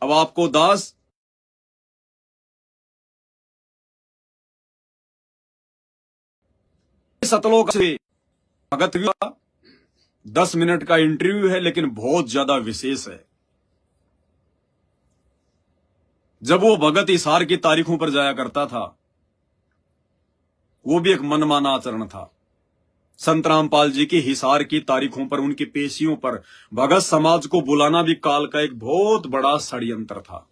अब आपको दास सतलोक से भगत हुआ। 10 मिनट का इंटरव्यू है, लेकिन बहुत ज्यादा विशेष है। जब वो भगत हिसार की तारीखों पर जाया करता था, वो भी एक मनमाना आचरण था। संत रामपाल जी की हिसार की तारीखों पर, उनकी पेशियों पर भगत समाज को बुलाना भी काल का एक बहुत बड़ा षड्यंत्र था।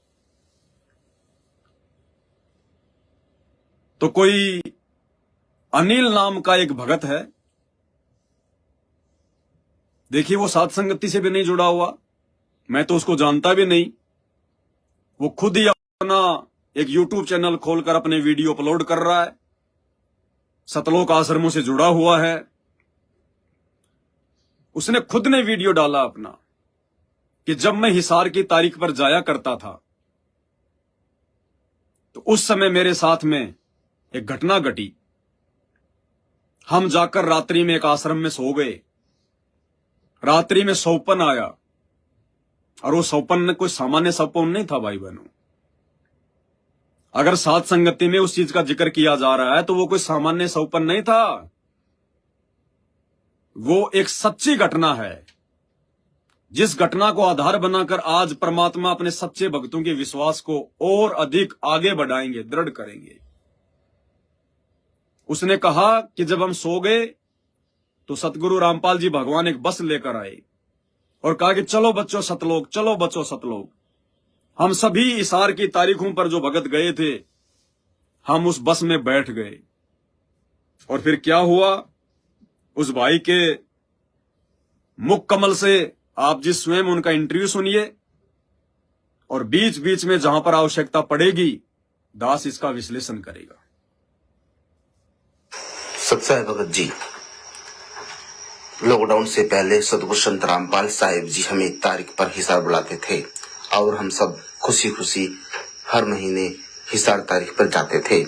तो कोई अनिल नाम का एक भगत है, देखिए वो साध संगति से भी नहीं जुड़ा हुआ, मैं तो उसको जानता भी नहीं। वो खुद ही अपना एक यूट्यूब चैनल खोलकर अपने वीडियो अपलोड कर रहा है, सतलोक आश्रमों से जुड़ा हुआ है। उसने खुद ने वीडियो डाला अपना कि जब मैं हिसार की तारीख पर जाया करता था तो उस समय मेरे साथ में एक घटना घटी। हम जाकर रात्रि में एक आश्रम में सो गए। रात्रि में सौपन आया, और वो सौपन कोई सामान्य सौपन नहीं था भाई बहनों। अगर साध संगति में उस चीज का जिक्र किया जा रहा है तो वो कोई सामान्य सौपन नहीं था, वो एक सच्ची घटना है, जिस घटना को आधार बनाकर आज परमात्मा अपने सच्चे भक्तों के विश्वास को और अधिक आगे बढ़ाएंगे, दृढ़ करेंगे। उसने कहा कि जब हम सो गए तो सतगुरु रामपाल जी भगवान एक बस लेकर आए और कहा कि चलो बच्चों सतलोक, चलो बच्चों सतलोक। हम सभी हिसार की तारीखों पर जो भगत गए थे, हम उस बस में बैठ गए। और फिर क्या हुआ, उस भाई के मुख कमल से आप जी स्वयं उनका इंटरव्यू सुनिए, और बीच बीच में जहां पर आवश्यकता पड़ेगी दास इसका विश्लेषण करेगा। सत्साई भगत जी, लॉकडाउन से पहले सतगुरु संत रामपाल साहिब जी हमें तारीख पर हिसार बुलाते थे और हम सब खुशी खुशी हर महीने हिसार तारीख पर जाते थे।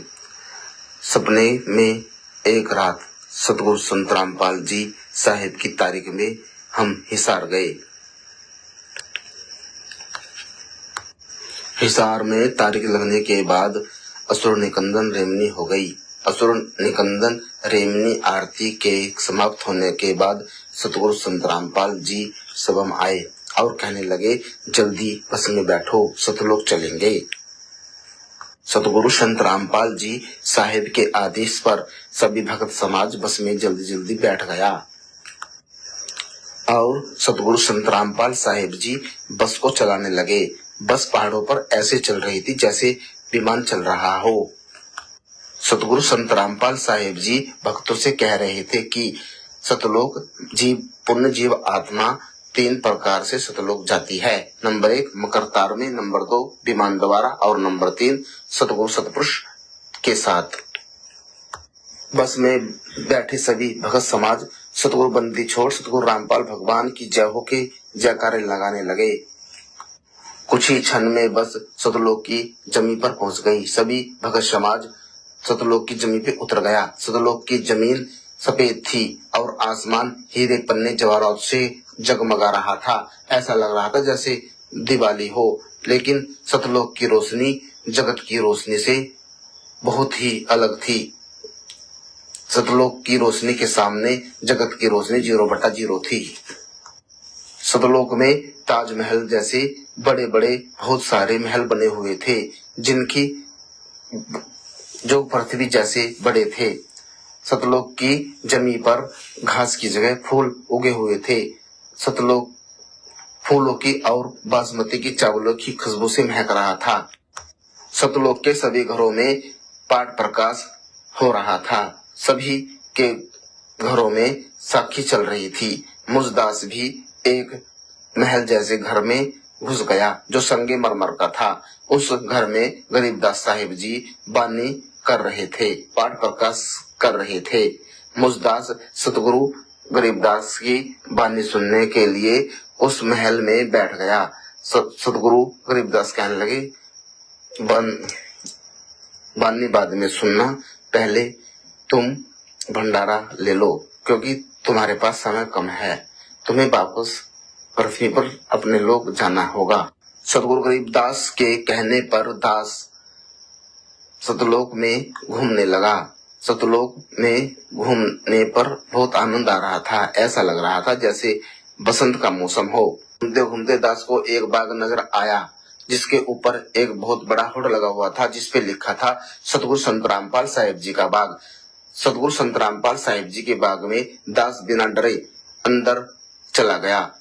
सपने में एक रात सतगुरु संत रामपाल जी साहिब की तारीख में हम हिसार गए। हिसार में तारीख लगने के बाद असुर निकंदन रेमनी हो गई। असुर निकंदन रेमनी आरती के समाप्त होने के बाद सतगुरु संत रामपाल जी सभा में आए और कहने लगे, जल्दी बस में बैठो, सतलोक चलेंगे। सतगुरु संत रामपाल जी साहिब के आदेश पर सभी भक्त समाज बस में जल्दी जल्दी बैठ गया और सतगुरु संत रामपाल साहिब जी बस को चलाने लगे। बस पहाड़ों पर ऐसे चल रही थी जैसे विमान चल रहा हो। सतगुरु संत रामपाल साहिब जी भक्तों से कह रहे थे कि सतलोक जीव, पुण्य जीव आत्मा 3 प्रकार से सतलोक जाती है। नंबर 1 मकर तार में, नंबर 2 विमान द्वारा और नंबर 3 सतगुरु सतपुरुष के साथ। बस में बैठे सभी भगत समाज सतगुरु बंदी छोड़ सतगुरु रामपाल भगवान की जय हो के जयकारे लगाने लगे। कुछ ही क्षण में बस सतलोक की जमीन पर पहुंच गई। सभी भगत समाज सतलोक की जमीन पे उतर गया। सतलोक की जमीन सफेद थी और आसमान हीरे पन्ने जवाहरात से जगमगा रहा था। ऐसा लग रहा था जैसे दिवाली हो, लेकिन सतलोक की रोशनी जगत की रोशनी से बहुत ही अलग थी। सतलोक की रोशनी के सामने जगत की रोशनी 0/0 थी। सतलोक में ताजमहल जैसे बड़े बड़े बहुत सारे महल बने हुए थे, जिनकी जो पृथ्वी जैसे बड़े थे। सतलोक की जमीन पर घास की जगह फूल उगे हुए थे। सतलोक फूलों की और बासमती की चावलों की खुशबू से महक रहा था। सतलोक के सभी घरों में पाठ प्रकाश हो रहा था। सभी के घरों में साखी चल रही थी। मुजदास भी एक महल जैसे घर में घुस गया जो संगे मरमर का था। उस घर में गरीबदास साहिब जी बानी कर रहे थे, पाठ प्रकाश कर रहे थे। मुजदास सतगुरु गरीबदास की बानी सुनने के लिए उस महल में बैठ गया। सतगुरु गरीबदास कहने लगे, बानी बाद में सुनना, पहले तुम भंडारा ले लो, क्योंकि तुम्हारे पास समय कम है, तुम्हें वापस पृथ्वी पर अपने लोग जाना होगा। सतगुरु गरीबदास के कहने पर दास सतलोक में घूमने लगा। सतलोक में घूमने पर बहुत आनंद आ रहा था। ऐसा लग रहा था जैसे बसंत का मौसम हो। घूमते घूमते दास को एक बाग नजर आया जिसके ऊपर एक बहुत बड़ा होर्ड लगा हुआ था जिसपे लिखा था सतगुरु संत रामपाल साहिब जी का बाग। सतगुरु संत रामपाल साहिब जी के बाग में दास बिना डरे अंदर चला गया।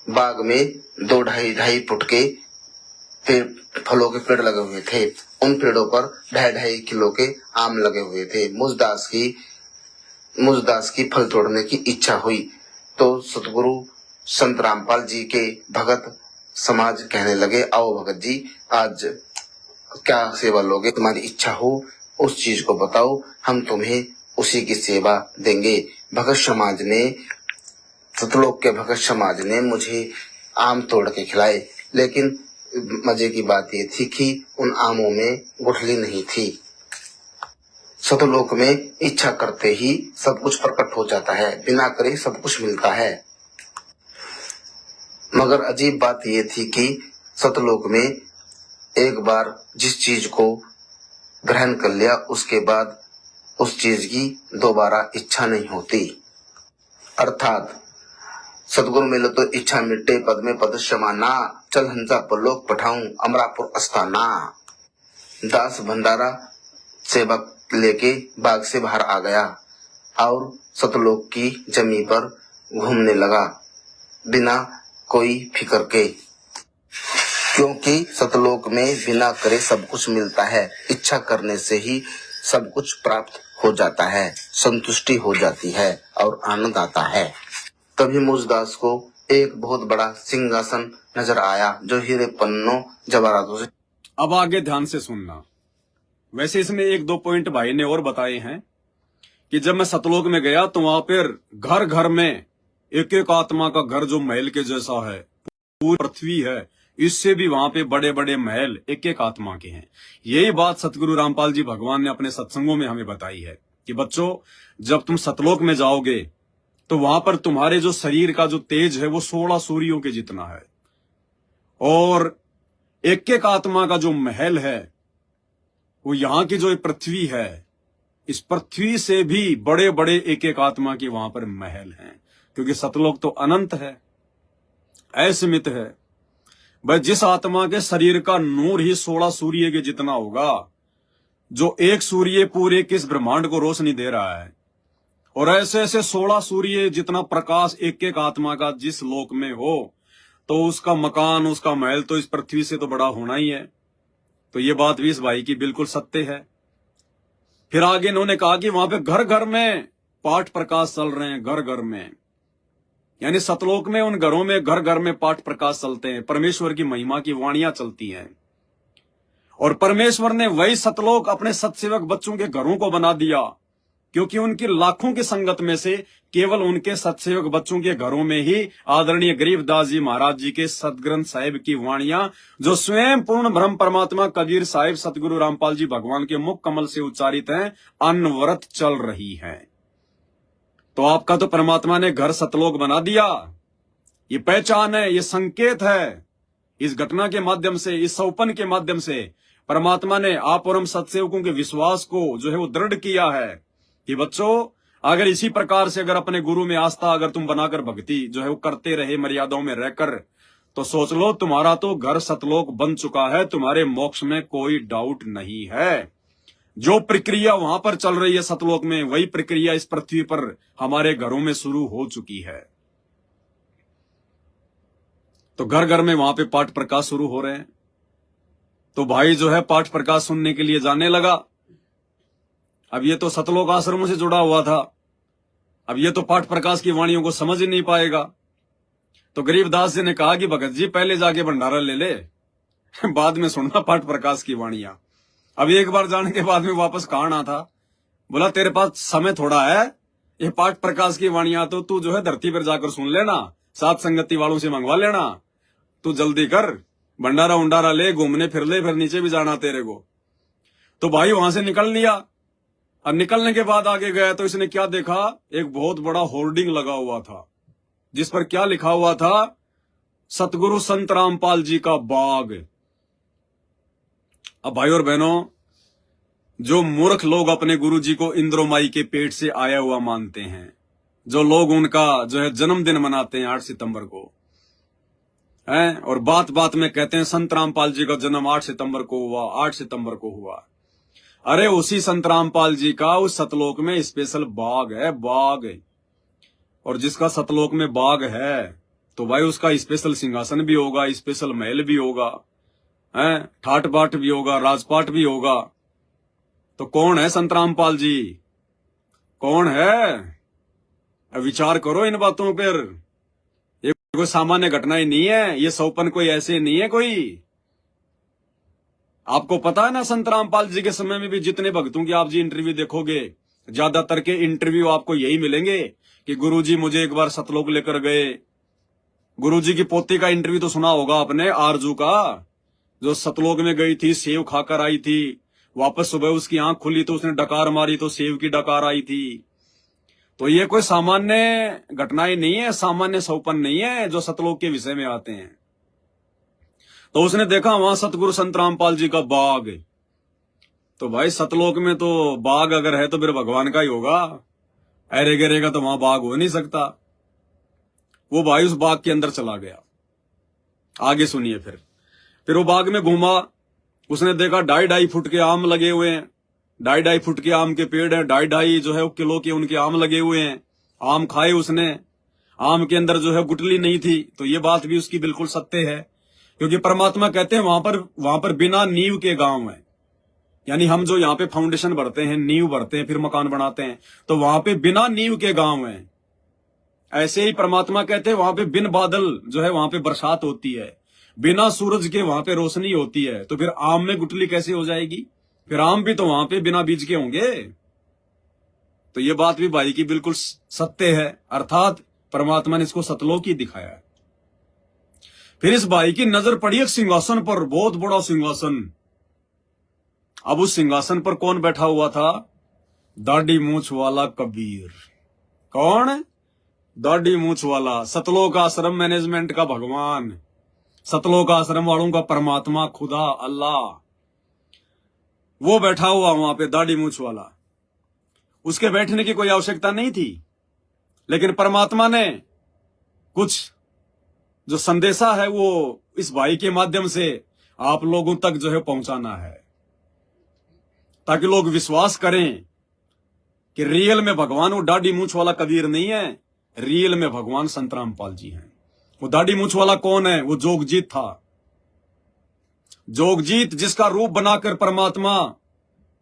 बाग में 2-2.5 फुट के फलों के पेड़ लगे हुए थे। उन पेड़ों पर 2.5 किलो के आम लगे हुए थे। मुझदास की फल तोड़ने की इच्छा हुई तो सतगुरु संत रामपाल जी के भगत समाज कहने लगे, आओ भगत जी, आज क्या सेवा लोगे? तुम्हारी इच्छा हो उस चीज को बताओ, हम तुम्हें उसी की सेवा देंगे। सतलोक के भगत समाज ने मुझे आम तोड़ के खिलाए, लेकिन मजे की बात ये थी कि उन आमों में गुठली नहीं थी। सतलोक में इच्छा करते ही सब कुछ प्रकट हो जाता है, बिना करे सब कुछ मिलता है। मगर अजीब बात ये थी कि सतलोक में एक बार जिस चीज को ग्रहण कर लिया उसके बाद उस चीज की दोबारा इच्छा नहीं होती। अर्थात सतगुरु मिलो तो इच्छा मिटे, पद में पद समाना, चल हंसा परलोक पठाऊं अमरापुर अस्ताना। दास भंडारा सेवक लेके बाग से बाहर आ गया और सतलोक की जमीन पर घूमने लगा बिना कोई फिक्र के, क्योंकि सतलोक में बिना करे सब कुछ मिलता है। इच्छा करने से ही सब कुछ प्राप्त हो जाता है, संतुष्टि हो जाती है और आनंद आता है। तभी मुझदास को एक बहुत बड़ा सिंहासन नजर आया जो हीरे पन्नों जवाहरातों से। अब आगे ध्यान से सुनना। वैसे इसमें 1-2 पॉइंट भाई ने और बताए हैं कि जब मैं सतलोक में गया तो वहां पर घर घर में एक एक आत्मा का घर जो महल के जैसा है, पूरी पृथ्वी है, इससे भी वहां पे बड़े बड़े महल एक एक आत्मा के हैं। यही बात सतगुरु रामपाल जी भगवान ने अपने सत्संगों में हमें बताई है कि बच्चों, जब तुम सतलोक में जाओगे तो वहां पर तुम्हारे जो शरीर का जो तेज है वो 16 सूर्यों के जितना है, और एक एक आत्मा का जो महल है वो यहाँ की जो पृथ्वी है, इस पृथ्वी से भी बड़े बड़े एक एक आत्मा के वहां पर महल हैं, क्योंकि सतलोक तो अनंत है, असीमित है। भाई जिस आत्मा के शरीर का नूर ही 16 सूर्य के जितना होगा, जो एक सूर्य पूरे किस ब्रह्मांड को रोशनी दे रहा है, और ऐसे ऐसे 16 सूर्य जितना प्रकाश एक एक आत्मा का जिस लोक में हो, तो उसका मकान, उसका महल तो इस पृथ्वी से तो बड़ा होना ही है। तो ये बात भी इस भाई की बिल्कुल सत्य है। फिर आगे इन्होंने कहा कि वहां पे घर घर में पाठ प्रकाश चल रहे हैं, घर घर में, यानी सतलोक में उन घरों में घर घर में पाठ प्रकाश चलते हैं, परमेश्वर की महिमा की वाणियां चलती हैं। और परमेश्वर ने वही सतलोक अपने सतसेवक बच्चों के घरों को बना दिया, क्योंकि उनकी लाखों की संगत में से केवल उनके सतसेवक बच्चों के घरों में ही आदरणीय गरीबदास जी महाराज जी के सदग्रंथ साहिब की वाणियां, जो स्वयं पूर्ण ब्रह्म परमात्मा कबीर साहिब सतगुरु रामपाल जी भगवान के मुख कमल से उच्चारित हैं, अनवरत चल रही हैं। तो आपका तो परमात्मा ने घर सतलोक बना दिया। ये पहचान है, ये संकेत है। इस घटना के माध्यम से, इस सौपन के माध्यम से परमात्मा ने आप और हम सत्सेवकों के विश्वास को जो है वो दृढ़ किया है कि बच्चों, अगर इसी प्रकार से अगर अपने गुरु में आस्था अगर तुम बनाकर भक्ति जो है वो करते रहे मर्यादाओं में रहकर, तो सोच लो तुम्हारा तो घर सतलोक बन चुका है, तुम्हारे मोक्ष में कोई डाउट नहीं है। जो प्रक्रिया वहां पर चल रही है सतलोक में, वही प्रक्रिया इस पृथ्वी पर हमारे घरों में शुरू हो चुकी है। तो घर घर में वहां पे पाठ प्रकाश शुरू हो रहे हैं। तो भाई जो है पाठ प्रकाश सुनने के लिए जाने लगा। अब ये तो सतलोक आश्रमों से जुड़ा हुआ था, अब ये तो पाठ प्रकाश की वाणियों को समझ ही नहीं पाएगा। तो गरीबदास जी ने कहा कि भगत जी पहले जाके भंडारा ले ले, बाद में सुनना पाठ प्रकाश की वाणियां। अब एक बार जाने के बाद में वापस कहाँ आना था। बोला तेरे पास समय थोड़ा है, ये पाठ प्रकाश की वाणियां तो तू जो है धरती पर जाकर सुन लेना, साथ संगति वालों से मंगवा लेना, तू जल्दी कर, भंडारा उंडारा ले, घूमने फिर ले, फिर नीचे भी जाना तेरे को। तो भाई वहां से निकल लिया। अब निकलने के बाद आगे गया तो इसने क्या देखा, एक बहुत बड़ा होर्डिंग लगा हुआ था जिस पर क्या लिखा हुआ था, सतगुरु संत रामपाल जी का बाग। अब भाई और बहनों, जो मूर्ख लोग अपने गुरु जी को इंद्रोमाई के पेट से आया हुआ मानते हैं, जो लोग उनका जो है जन्मदिन मनाते हैं 8 सितंबर को, हैं, और बात बात में कहते हैं संत रामपाल जी का जन्म 8 सितंबर को हुआ, 8 सितंबर को हुआ। अरे उसी संत रामपाल जी का उस सतलोक में स्पेशल बाग है, बाग। और जिसका सतलोक में बाग है तो भाई उसका स्पेशल सिंहासन भी होगा, स्पेशल महल भी होगा, हैं, ठाट बाट भी होगा, राजपाट भी होगा। तो कौन है संत रामपाल जी, कौन है? विचार करो इन बातों पर। ये कोई सामान्य घटना ही नहीं है, ये सौपन कोई ऐसे नहीं है कोई। आपको पता है ना, संत रामपाल जी के समय में भी जितने भक्तों की आप जी इंटरव्यू देखोगे, ज्यादातर के इंटरव्यू आपको यही मिलेंगे कि गुरुजी मुझे एक बार सतलोक लेकर गए। गुरुजी की पोती का इंटरव्यू तो सुना होगा आपने, आरजू का, जो सतलोक में गई थी, सेव खाकर आई थी, वापस सुबह उसकी आंख खुली तो उसने डकार मारी तो सेव की डकार आई थी। तो ये कोई सामान्य घटनाएं नहीं है, सामान्य सौपन नहीं है जो सतलोक के विषय में आते हैं। तो उसने देखा वहां सतगुरु संत रामपाल जी का बाग। तो भाई सतलोक में तो बाग अगर है तो फिर भगवान का ही होगा, अरे गिरे का तो वहां बाग हो नहीं सकता। वो भाई उस बाग के अंदर चला गया। आगे सुनिए। फिर वो बाग में घूमा, उसने देखा 2.5 फुट के आम लगे हुए हैं, 2.5 फुट के आम के पेड़ हैं, 2.5 जो है किलो के उनके आम लगे हुए हैं। आम खाए उसने, आम के अंदर जो है गुठली नहीं थी। तो ये बात भी उसकी बिल्कुल सत्य है, क्योंकि परमात्मा कहते हैं वहां पर बिना नींव के गांव है। यानी हम जो यहाँ पे फाउंडेशन भरते हैं, नींव भरते हैं, फिर मकान बनाते हैं, तो वहां पे बिना नींव के गांव है। ऐसे ही परमात्मा कहते हैं वहां पे बिन बादल जो है वहां पे बरसात होती है, बिना सूरज के वहां पे रोशनी होती है। तो फिर आम में गुठली कैसे हो जाएगी? फिर आम भी तो वहां पे बिना बीज के होंगे। तो ये बात भी भाई की बिल्कुल सत्य है, अर्थात परमात्मा ने इसको सतलोक ही दिखाया है। फिर इस भाई की नजर पड़ी एक सिंहासन पर, बहुत बड़ा सिंहासन। अब उस सिंहासन पर कौन बैठा हुआ था? दाढ़ी मूछ वाला कबीर। कौन? दाढ़ी मूछ वाला, सतलोक आश्रम मैनेजमेंट का भगवान, सतलोक आश्रम वालों का परमात्मा, खुदा अल्लाह, वो बैठा हुआ वहां पे, दाढ़ी मूछ वाला। उसके बैठने की कोई आवश्यकता नहीं थी, लेकिन परमात्मा ने कुछ जो संदेशा है वो इस भाई के माध्यम से आप लोगों तक जो है पहुंचाना है, ताकि लोग विश्वास करें कि रियल में भगवान वो दाढ़ी मूछ वाला कबीर नहीं है, रियल में भगवान संत रामपाल जी हैं। वो दाढ़ी मूछ वाला कौन है? वो जोगजीत था। जोगजीत जिसका रूप बनाकर परमात्मा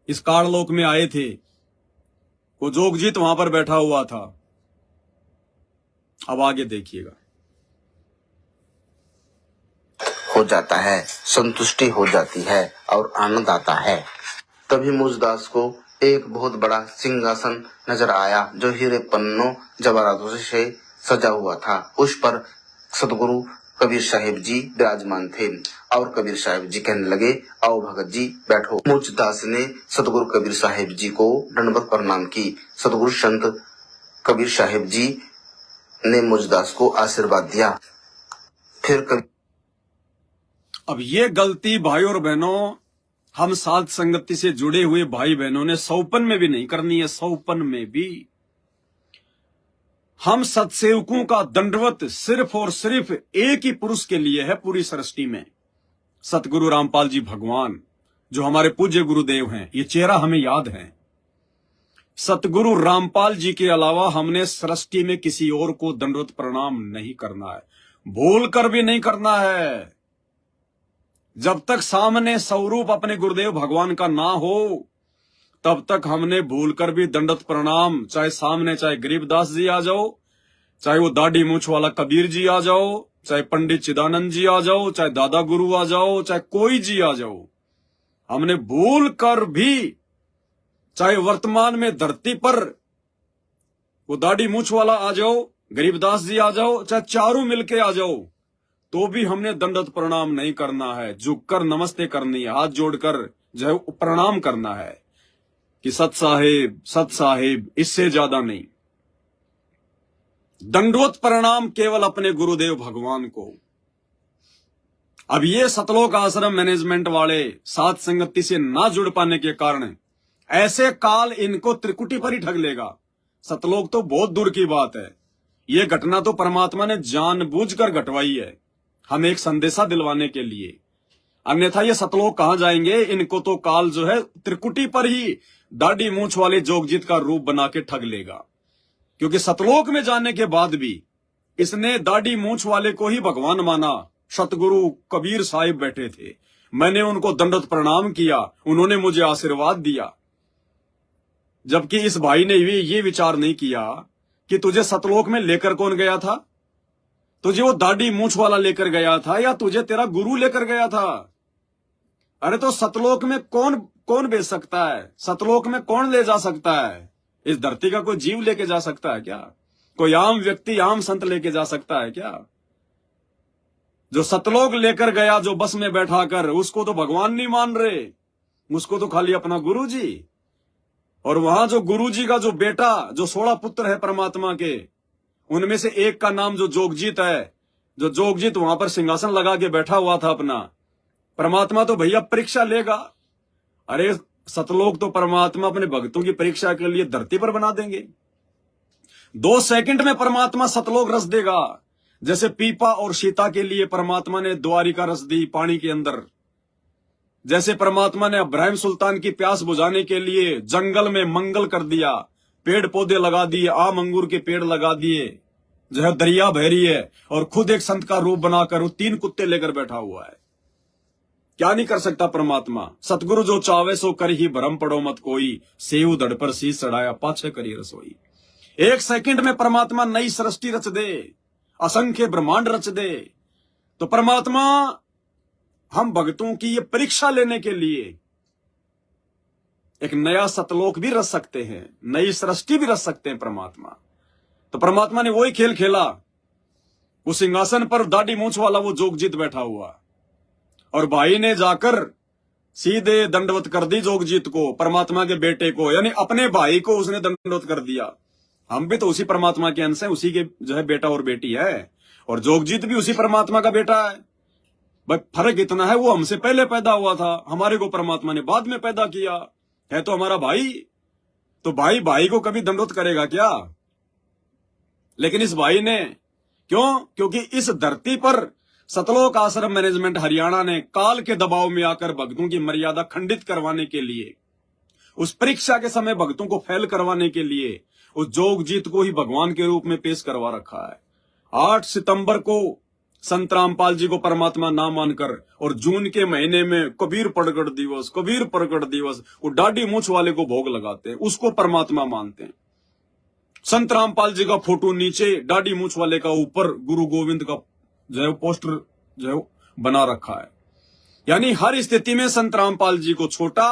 इस काललोक में आए थे, वो जोगजीत वहां पर बैठा हुआ था। अब आगे देखिएगा। हो जाता है, संतुष्टि हो जाती है और आनंद आता है। तभी मुझदास को एक बहुत बड़ा सिंहासन नजर आया जो हीरे पन्नों जवाहरातों से सजा हुआ था। उस पर सतगुरु कबीर साहिब जी विराजमान थे और कबीर साहिब जी कहने लगे, आओ भगत जी बैठो। मुझदास ने सतगुरु कबीर साहिब जी को दंडवत प्रणाम की। सतगुरु संत कबीर साहिब जी ने मुझदास को आशीर्वाद दिया। फिर अब ये गलती भाई और बहनों हम साध संगति से जुड़े हुए भाई बहनों ने सौपन में भी नहीं करनी है। सौपन में भी हम सत्सेवकों का दंडवत सिर्फ और सिर्फ एक ही पुरुष के लिए है पूरी सृष्टि में, सतगुरु रामपाल जी भगवान, जो हमारे पूज्य गुरुदेव हैं। ये चेहरा हमें याद है। सतगुरु रामपाल जी के अलावा हमने सृष्टि में किसी और को दंडवत प्रणाम नहीं करना है, भूल कर भी नहीं करना है। जब तक सामने स्वरूप अपने गुरुदेव भगवान का ना हो, तब तक हमने भूलकर भी दंडवत प्रणाम, चाहे सामने चाहे गरीबदास जी आ जाओ, चाहे वो दाढ़ी मूछ वाला कबीर जी आ जाओ, चाहे पंडित चिदानंद जी आ जाओ, चाहे दादा गुरु आ जाओ, चाहे कोई जी आ जाओ, हमने भूल कर भी, चाहे वर्तमान में धरती पर वो दाढ़ी मूछ वाला आ जाओ, गरीबदास जी आ जाओ, चाहे चारों मिलके आ जाओ, तो भी हमने दंडवत प्रणाम नहीं करना है। झुककर नमस्ते करनी है, हाथ जोड़कर जो है प्रणाम करना है कि सत साहेब, इससे ज्यादा नहीं। दंडवत प्रणाम केवल अपने गुरुदेव भगवान को। अब ये सतलोक आश्रम मैनेजमेंट वाले साथ संगति से ना जुड़ पाने के कारण ऐसे काल इनको त्रिकुटी पर ही ठग लेगा। सतलोक तो बहुत दूर की बात है। ये घटना तो परमात्मा ने जानबूझकर घटवाई है, हमें एक संदेशा दिलवाने के लिए। अन्यथा ये सतलोक कहां जाएंगे? इनको तो काल जो है त्रिकुटी पर ही दाढ़ी मूंछ वाले जोगजीत का रूप बना के ठग लेगा। क्योंकि सतलोक में जाने के बाद भी इसने दाढ़ी मूंछ वाले को ही भगवान माना। सतगुरु कबीर साहिब बैठे थे, मैंने उनको दंडवत प्रणाम किया, उन्होंने मुझे आशीर्वाद दिया। जबकि इस भाई ने भी ये विचार नहीं किया कि तुझे सतलोक में लेकर कौन गया था, तुझे वो दाढ़ी मूंछ वाला लेकर गया था या तुझे तेरा गुरु लेकर गया था। अरे तो सतलोक में कौन कौन भेज सकता है? सतलोक में कौन ले जा सकता है? इस धरती का कोई जीव लेके जा सकता है क्या? कोई आम व्यक्ति, आम संत लेके जा सकता है क्या? जो सतलोक लेकर गया, जो बस में बैठाकर, उसको तो भगवान नहीं मान रहे, उसको तो खाली अपना गुरु जी। और वहां जो गुरु जी का जो बेटा, जो 16 पुत्र है परमात्मा के, उनमें से एक का नाम जो जोगजीत है, जो जोगजीत वहां पर सिंहासन लगा के बैठा हुआ था अपना, परमात्मा तो भैया परीक्षा लेगा। अरे सतलोक तो परमात्मा अपने भक्तों की परीक्षा के लिए धरती पर बना देंगे। 2 सेकंड में परमात्मा सतलोक रस देगा। जैसे पीपा और सीता के लिए परमात्मा ने द्वारिका रस दी पानी के अंदर, जैसे परमात्मा ने इब्राहिम सुल्तान की प्यास बुझाने के लिए जंगल में मंगल कर दिया, पेड़ पौधे लगा दिए, आम अंगूर के पेड़ लगा दिए, जो है दरिया बह रही है, और खुद एक संत का रूप बनाकर वो 3 कुत्ते लेकर बैठा हुआ है। क्या नहीं कर सकता परमात्मा? सतगुरु जो चावे सो कर ही भरम पड़ो मत कोई, सेव धड़ पर शीश चढ़ाया पाछे करी रसोई। 1 सेकंड में परमात्मा नई सृष्टि रच दे, असंख्य ब्रह्मांड रच दे। तो परमात्मा हम भक्तों की ये परीक्षा लेने के लिए एक नया सतलोक भी रच सकते हैं, नई सृष्टि भी रच सकते हैं परमात्मा। तो परमात्मा ने वही खेल खेला। उस सिंहासन पर दाढ़ी मूंछ वाला वो जोगजीत बैठा हुआ, और भाई ने जाकर सीधे दंडवत कर दी जोगजीत को, परमात्मा के बेटे को, यानी अपने भाई को उसने दंडवत कर दिया। हम भी तो उसी परमात्मा के अंश हैं, उसी के जो है बेटा और बेटी है, और जोगजीत भी उसी परमात्मा का बेटा है। बस फर्क इतना है, वो हमसे पहले पैदा हुआ था, हमारे को परमात्मा ने बाद में पैदा किया है। तो हमारा भाई, तो भाई भाई को कभी दंडवत करेगा क्या? लेकिन इस भाई ने क्यों? क्योंकि इस धरती पर सतलोक आश्रम मैनेजमेंट हरियाणा ने काल के दबाव में आकर भक्तों की मर्यादा खंडित करवाने के लिए, उस परीक्षा के समय भक्तों को फेल करवाने के लिए उस जोगजीत को ही भगवान के रूप में पेश करवा रखा है। 8 सितंबर को संत रामपाल जी को परमात्मा ना मानकर, और जून के महीने में कबीर प्रगट दिवस, कबीर प्रगट दिवस, वो दाढ़ी मूंछ वाले को भोग लगाते हैं, उसको परमात्मा मानते हैं। संत रामपाल जी का फोटो नीचे, दाढ़ी मूंछ वाले का ऊपर गुरु गोविंद का जो है पोस्टर जो है बना रखा है। यानी हर स्थिति में संत रामपाल जी को छोटा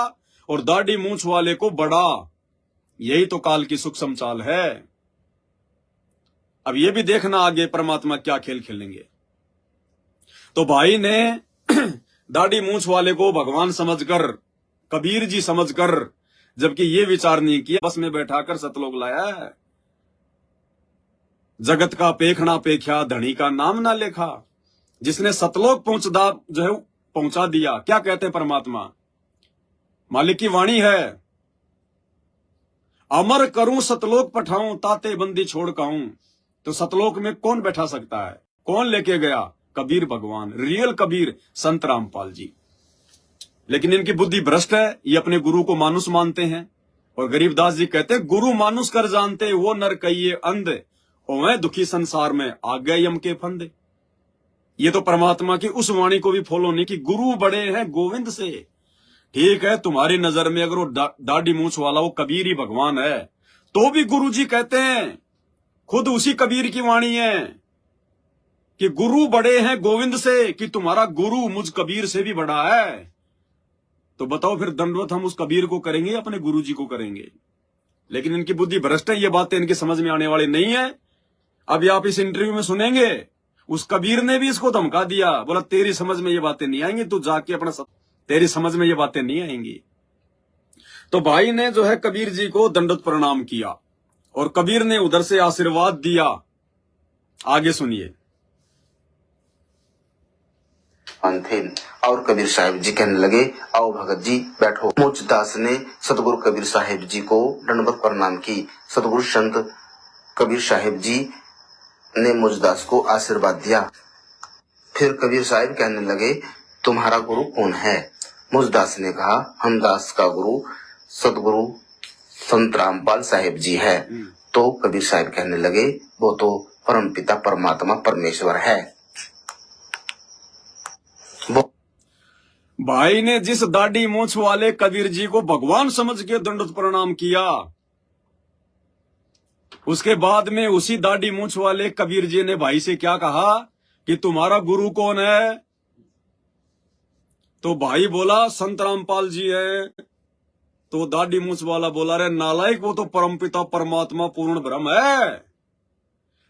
और दाढ़ी मूंछ वाले को बड़ा। यही तो काल की सूक्ष्म चाल है। अब ये भी देखना आगे परमात्मा क्या खेल खेलेंगे। तो भाई ने दाढ़ी मूंछ वाले को भगवान समझकर, कबीर जी समझकर, जबकि ये विचार नहीं किया, बस में बैठाकर सतलोक लाया है। जगत का पेखना पेख्या, धनी का नाम ना लेखा। जिसने सतलोक पहुंचा दिया, क्या कहते हैं परमात्मा? मालिक की वाणी है, अमर करूं सतलोक पठाऊं, ताते बंदी छोड़ काऊं। तो सतलोक में कौन बैठा सकता है? कौन लेके गया? कबीर भगवान, रियल कबीर संत रामपाल जी। लेकिन इनकी बुद्धि भ्रष्ट है, ये अपने गुरु को मानुस मानते हैं। और गरीबदास जी कहते हैं, गुरु मानुस कर जानते, वो नर कहिए अंध, ओवे दुखी संसार में आ गए यम के फंदे। ये तो परमात्मा की उस वाणी को भी फॉलो नहीं कि गुरु बड़े हैं गोविंद से। ठीक है, तुम्हारी नजर में अगर वो दाढ़ी मूंछ वाला वो कबीर ही भगवान है, तो भी गुरु जी कहते हैं, खुद उसी कबीर की वाणी है कि गुरु बड़े हैं गोविंद से, कि तुम्हारा गुरु मुझ कबीर से भी बड़ा है। तो बताओ फिर दंडवत हम उस कबीर को करेंगे या अपने गुरु जी को करेंगे? लेकिन इनकी बुद्धि भ्रष्ट है, ये बातें इनकी समझ में आने वाली नहीं है। अभी आप इस इंटरव्यू में सुनेंगे, उस कबीर ने भी इसको धमका दिया, बोला तेरी समझ में ये बातें नहीं आएंगी, तू जाके अपना तेरी समझ में ये बातें नहीं आएंगी। तो भाई ने जो है कबीर जी को दंडवत प्रणाम किया, और कबीर ने उधर से आशीर्वाद दिया। आगे सुनिए। थे। और कबीर साहिब जी कहने लगे, आओ भगत जी बैठो। मोचदास ने सतगुरु कबीर साहिब जी को दंडवत प्रणाम की। सतगुरु संत कबीर साहिब जी ने मोचदास को आशीर्वाद दिया। फिर कबीर साहिब कहने लगे, तुम्हारा गुरु कौन है? मोचदास ने कहा, हम दास का गुरु सतगुरु संत रामपाल साहिब जी है। तो कबीर साहिब कहने लगे, वो तो परमपिता परमात्मा परमेश्वर है। भाई ने जिस दाढ़ी मूछ वाले कबीर जी को भगवान समझ के दंडवत प्रणाम किया, उसके बाद में उसी दाढ़ी मूछ वाले कबीर जी ने भाई से क्या कहा कि तुम्हारा गुरु कौन है? तो भाई बोला संत रामपाल जी है। तो दाढ़ी मूछ वाला बोला, रे नालायक, वो तो परमपिता परमात्मा पूर्ण ब्रह्म है।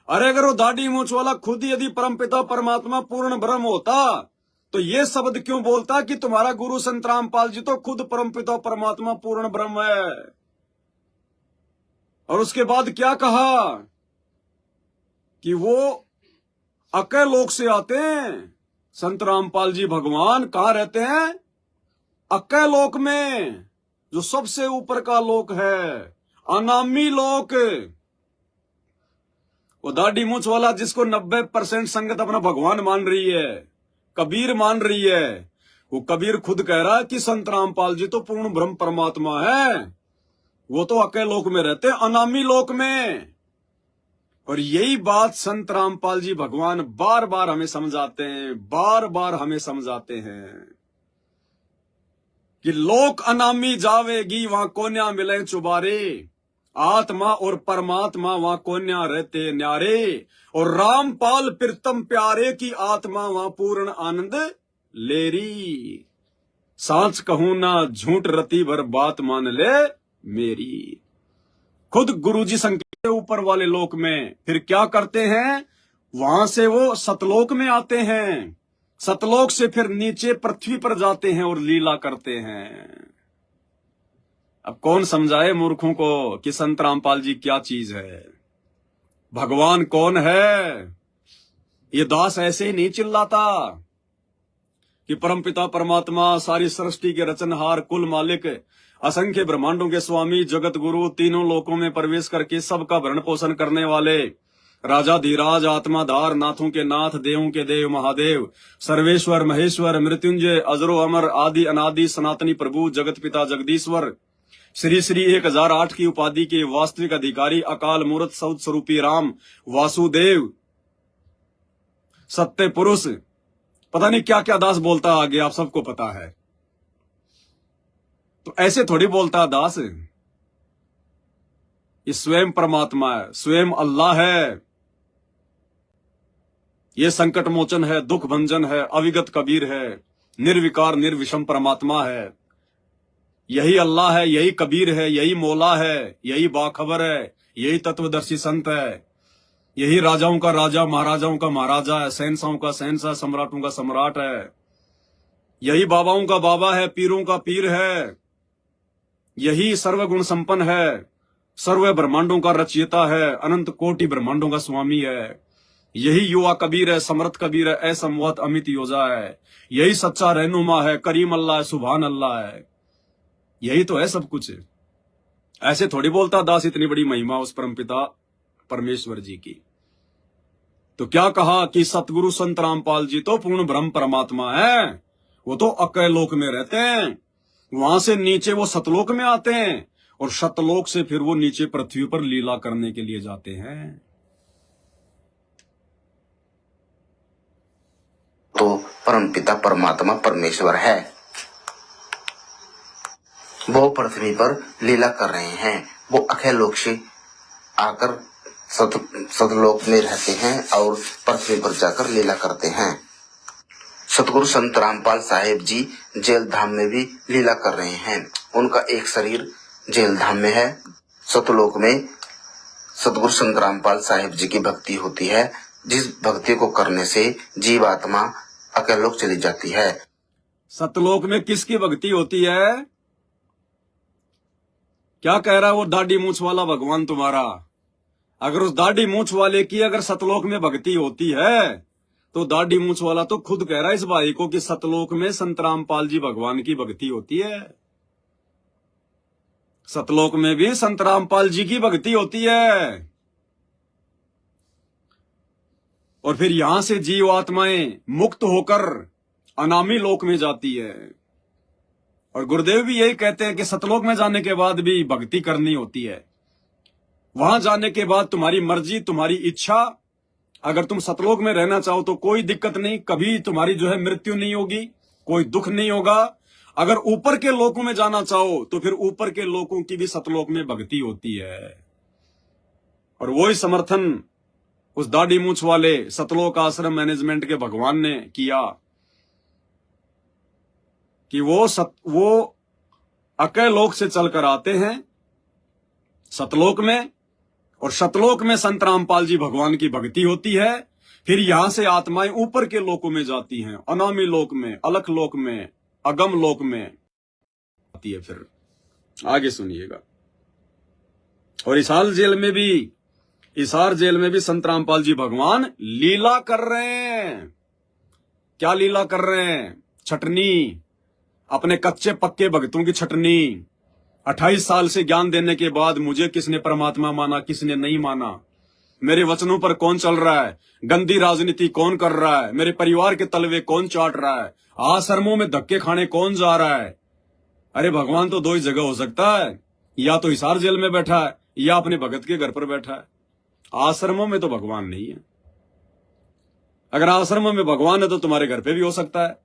अरे अगर वो दाढ़ी मूछ वाला खुद ही यदि परमपिता परमात्मा पूर्ण ब्रह्म होता तो ये शब्द क्यों बोलता कि तुम्हारा गुरु संत रामपाल जी तो खुद परमपिता परमात्मा पूर्ण ब्रह्म है? और उसके बाद क्या कहा कि वो अकय लोक से आते हैं। संत रामपाल जी भगवान कहाँ रहते हैं? अकय लोक में, जो सबसे ऊपर का लोक है, अनामी लोक। वो दाढ़ी मूछ वाला जिसको 90% संगत अपना भगवान मान रही है, कबीर मान रही है, वो कबीर खुद कह रहा है कि संत रामपाल जी तो पूर्ण ब्रह्म परमात्मा है। वो तो अकय लोक में रहते हैं, अनामी लोक में। और यही बात संत रामपाल जी भगवान बार बार हमें समझाते हैं, बार बार हमें समझाते हैं कि लोक अनामी जावेगी, वहां कोन्या मिले चुबारे। आत्मा और परमात्मा वहां कोन्या रहते न्यारे। और रामपाल प्रीतम प्यारे की आत्मा वहां पूर्ण आनंद लेरी। सांच कहूं ना झूठ रति भर बात मान ले मेरी। खुद गुरुजी संकेत ऊपर वाले लोक में फिर क्या करते हैं? वहां से वो सतलोक में आते हैं, सतलोक से फिर नीचे पृथ्वी पर जाते हैं और लीला करते हैं। अब कौन समझाए मूर्खों को कि संत रामपाल जी क्या चीज है, भगवान कौन है? ये दास ऐसे ही नहीं चिल्लाता कि परमपिता परमात्मा सारी सृष्टि के रचनहार, कुल मालिक, असंख्य ब्रह्मांडों के स्वामी, जगत गुरु, तीनों लोकों में प्रवेश करके सबका भरण पोषण करने वाले, राजा धीराज, आत्माधार, नाथों के नाथ, देवों के देव महादेव, सर्वेश्वर महेश्वर, मृत्युंजय, अजरो अमर, आदि अनादि सनातनी प्रभु, जगत पिता जगदीश्वर, श्री श्री 1008 की उपाधि के वास्तविक अधिकारी, अकाल मूर्त सौद स्वरूपी राम, वासुदेव, सत्य पुरुष, पता नहीं क्या क्या दास बोलता आगे, आप सबको पता है। तो ऐसे थोड़ी बोलता दास, ये स्वयं परमात्मा है, स्वयं अल्लाह है। ये संकट मोचन है, दुख भंजन है, अविगत कबीर है, निर्विकार निर्विषम परमात्मा है। यही अल्लाह है, यही कबीर है, यही मौला है, यही बाखबर है, यही तत्वदर्शी संत है, यही राजाओं का राजा, महाराजाओं का महाराजा है, शहंशाहों का शहंशाह, सम्राटों का सम्राट है, यही बाबाओं का बाबा है, पीरों का पीर है, यही सर्वगुण संपन्न है, सर्व ब्रह्मांडों का रचयिता है, अनंत कोटि ब्रह्मांडों का स्वामी है। यही युवा कबीर है, समर्थ कबीर है, असंवत अमित योजा है, यही सच्चा रहनुमा है, करीम अल्लाह है, सुभान अल्लाह है। यही तो है सब कुछ। ऐसे थोड़ी बोलता दास इतनी बड़ी महिमा उस परमपिता परमेश्वर जी की। तो क्या कहा कि सतगुरु संत रामपाल जी तो पूर्ण ब्रह्म परमात्मा है, वो तो अकय लोक में रहते हैं, वहां से नीचे वो सतलोक में आते हैं, और सतलोक से फिर वो नीचे पृथ्वी पर लीला करने के लिए जाते हैं। तो परमपिता परमात्मा परमेश्वर है, वो पृथ्वी पर लीला कर रहे हैं। वो अखय लोक से आकर सतलोक में रहते हैं और पृथ्वी पर जाकर लीला करते हैं। सतगुरु संत रामपाल साहिब जी जेल धाम में भी लीला कर रहे हैं। उनका एक शरीर जेल धाम में है। सतलोक में सतगुरु संत रामपाल साहिब जी की भक्ति होती है, जिस भक्ति को करने से जीव आत्मा अकय लोक चली जाती है। सतलोक में किसकी भक्ति होती है? क्या कह रहा है वो दाढ़ी मूछ वाला भगवान तुम्हारा? अगर उस दाढ़ी मूछ वाले की अगर सतलोक में भक्ति होती है तो दाढ़ी मूछ वाला तो खुद कह रहा है इस भाई को कि सतलोक में संत रामपाल जी भगवान की भक्ति होती है। सतलोक में भी संत रामपाल जी की भक्ति होती है। और फिर यहां से जीव आत्माएं मुक्त होकर अनामी लोक में जाती है। और गुरुदेव भी यही कहते हैं कि सतलोक में जाने के बाद भी भक्ति करनी होती है। वहां जाने के बाद तुम्हारी मर्जी, तुम्हारी इच्छा, अगर तुम सतलोक में रहना चाहो तो कोई दिक्कत नहीं, कभी तुम्हारी जो है मृत्यु नहीं होगी, कोई दुख नहीं होगा। अगर ऊपर के लोकों में जाना चाहो तो फिर ऊपर के लोकों की भी सतलोक में भक्ति होती है। और वही समर्थन उस दाढ़ी मूछ वाले सतलोक आश्रम मैनेजमेंट के भगवान ने किया कि वो अकय लोक से चलकर आते हैं सतलोक में, और सतलोक में संत रामपाल जी भगवान की भक्ति होती है। फिर यहां से आत्माएं ऊपर के लोकों में जाती हैं, अनामी लोक में, अलख लोक में, अगम लोक में आती है। फिर आगे सुनिएगा। और इसार जेल में भी संत रामपाल जी भगवान लीला कर रहे हैं। क्या लीला कर रहे हैं? छटनी, अपने कच्चे पक्के भक्तों की छटनी। 28 साल से ज्ञान देने के बाद मुझे किसने परमात्मा माना, किसने नहीं माना, मेरे वचनों पर कौन चल रहा है, गंदी राजनीति कौन कर रहा है, मेरे परिवार के तलवे कौन चाट रहा है, आश्रमों में धक्के खाने कौन जा रहा है। अरे भगवान तो दो ही जगह हो सकता है, या तो हिसार जेल में बैठा है या अपने भगत के घर पर बैठा है। आश्रमों में तो भगवान नहीं है। अगर आश्रमों में भगवान है तो तुम्हारे घर पे भी हो सकता है।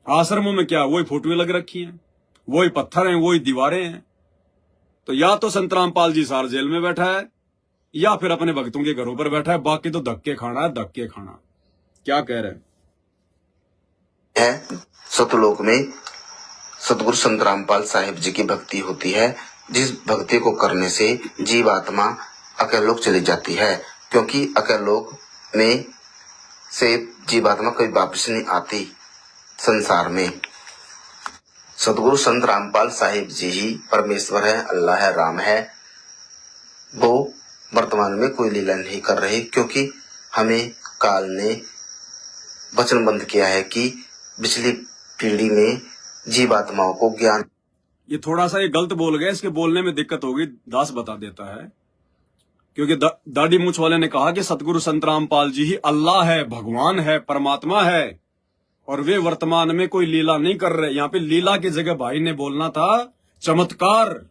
आश्रमों में क्या, वही फोटोएं लग रखी हैं, वही पत्थर हैं, वही दीवारें हैं। तो या तो संत रामपाल जी हिसार जेल में बैठा है या फिर अपने भक्तों के घरों पर बैठा है। बाकी तो धक्के खाना है, धक्के खाना। क्या कह रहे हैं? सतलोक में सतगुरु संत रामपाल साहिब जी की भक्ति होती है, जिस भक्ति को करने से जीवात्मा अकलोक चली जाती है, क्योंकि अकलोक में से जीवात्मा कभी वापस नहीं आती संसार में। सतगुरु संत रामपाल साहिब जी ही परमेश्वर है, अल्लाह है, राम है। वो वर्तमान में कोई लीला नहीं कर रहे, क्योंकि हमें काल ने वचनबंध किया है कि पिछली पीढ़ी में जीवात्माओं को ज्ञान। ये थोड़ा सा ये गलत बोल गए, इसके बोलने में दिक्कत होगी, दास बता देता है। क्योंकि दाढ़ी मूछ वाले ने कहा कि सतगुरु संत रामपाल जी ही अल्लाह है, भगवान है, परमात्मा है, और वे वर्तमान में कोई लीला नहीं कर रहे। यहाँ पे लीला की जगह भाई ने बोलना था चमत्कार,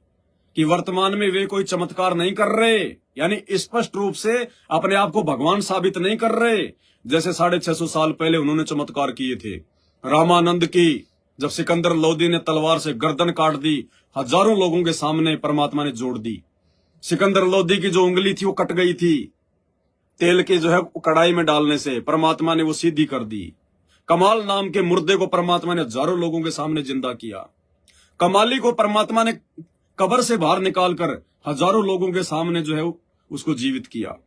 कि वर्तमान में वे कोई चमत्कार नहीं कर रहे, यानी स्पष्ट रूप से अपने आप को भगवान साबित नहीं कर रहे। जैसे 650 साल पहले उन्होंने चमत्कार किए थे। रामानंद की जब सिकंदर लोदी ने तलवार से गर्दन काट दी, हजारों लोगों के सामने परमात्मा ने जोड़ दी। सिकंदर लोदी की जो उंगली थी वो कट गई थी, तेल के जो है कढ़ाई में डालने से परमात्मा ने वो सीधी कर दी। कमाल नाम के मुर्दे को परमात्मा ने हजारों लोगों के सामने जिंदा किया। कमाली को परमात्मा ने कब्र से बाहर निकालकर हजारों लोगों के सामने जो है उसको जीवित किया।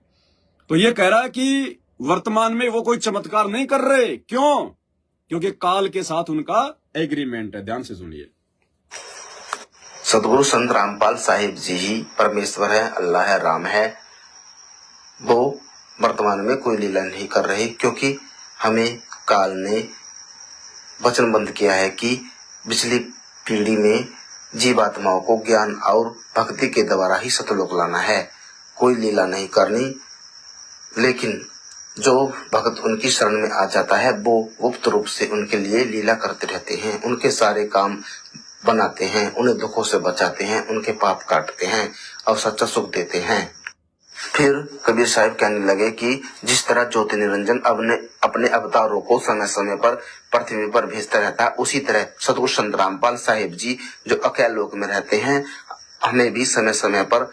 तो ये कह रहा है कि वर्तमान में वो कोई चमत्कार नहीं कर रहे। क्यों? क्योंकि काल के साथ उनका एग्रीमेंट है। ध्यान से सुनिए। सतगुरु संत रामपाल साहिब जी ही परमेश्वर है, अल्लाह है, राम है। वो वर्तमान में कोई लीला नहीं कर रहे, क्योंकि हमें काल ने वचनबंध किया है कि पिछली पीढ़ी में जीवात्माओं को ज्ञान और भक्ति के द्वारा ही सतलोक लाना है, कोई लीला नहीं करनी। लेकिन जो भक्त उनकी शरण में आ जाता है वो गुप्त रूप से उनके लिए लीला करते रहते हैं, उनके सारे काम बनाते हैं, उन्हें दुखों से बचाते हैं, उनके पाप काटते हैं और सच्चा सुख देते हैं। फिर कबीर साहिब कहने लगे कि जिस तरह ज्योति निरंजन अपने अवतारों को समय समय पर पृथ्वी पर भेजता रहता है, उसी तरह सतगुरु संत रामपाल साहिब जी जो अकय लोक में रहते हैं हमें भी समय समय पर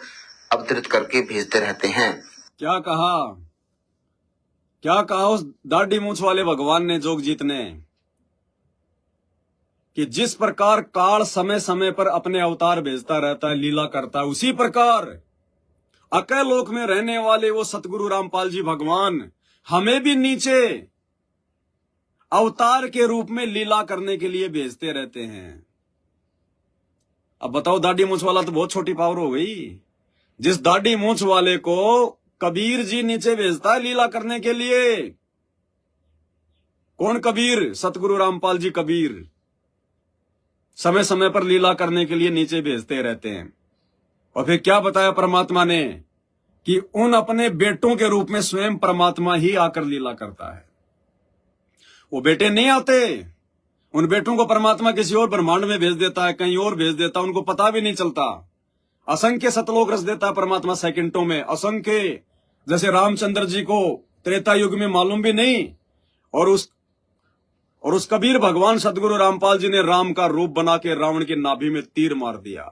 अवतरित करके भेजते रहते हैं। क्या कहा उस दाढ़ी मूछ वाले भगवान ने, जोगजीत ने, कि जिस प्रकार काल समय समय पर अपने अवतार भेजता रहता है, लीला करता है, उसी प्रकार अकय लोक में रहने वाले वो सतगुरु रामपाल जी भगवान हमें भी नीचे अवतार के रूप में लीला करने के लिए भेजते रहते हैं। अब बताओ, दाढ़ी मूछ वाला तो बहुत छोटी पावर हो गई। जिस दाढ़ी मूछ वाले को कबीर जी नीचे भेजता है लीला करने के लिए, कौन कबीर? सतगुरु रामपाल जी कबीर। समय समय पर लीला करने के लिए नीचे भेजते रहते हैं। और फिर क्या बताया परमात्मा ने कि उन अपने बेटों के रूप में स्वयं परमात्मा ही आकर लीला करता है। वो बेटे नहीं आते, उन बेटों को परमात्मा किसी और ब्रह्मांड में भेज देता है, कहीं और भेज देता है, उनको पता भी नहीं चलता। असंख्य सतलोक रच देता है परमात्मा सेकंडों में, असंख्य। जैसे रामचंद्र जी को त्रेता युग में मालूम भी नहीं, और उस कबीर भगवान सतगुरु रामपाल जी ने राम का रूप बना के रावण की नाभि में तीर मार दिया।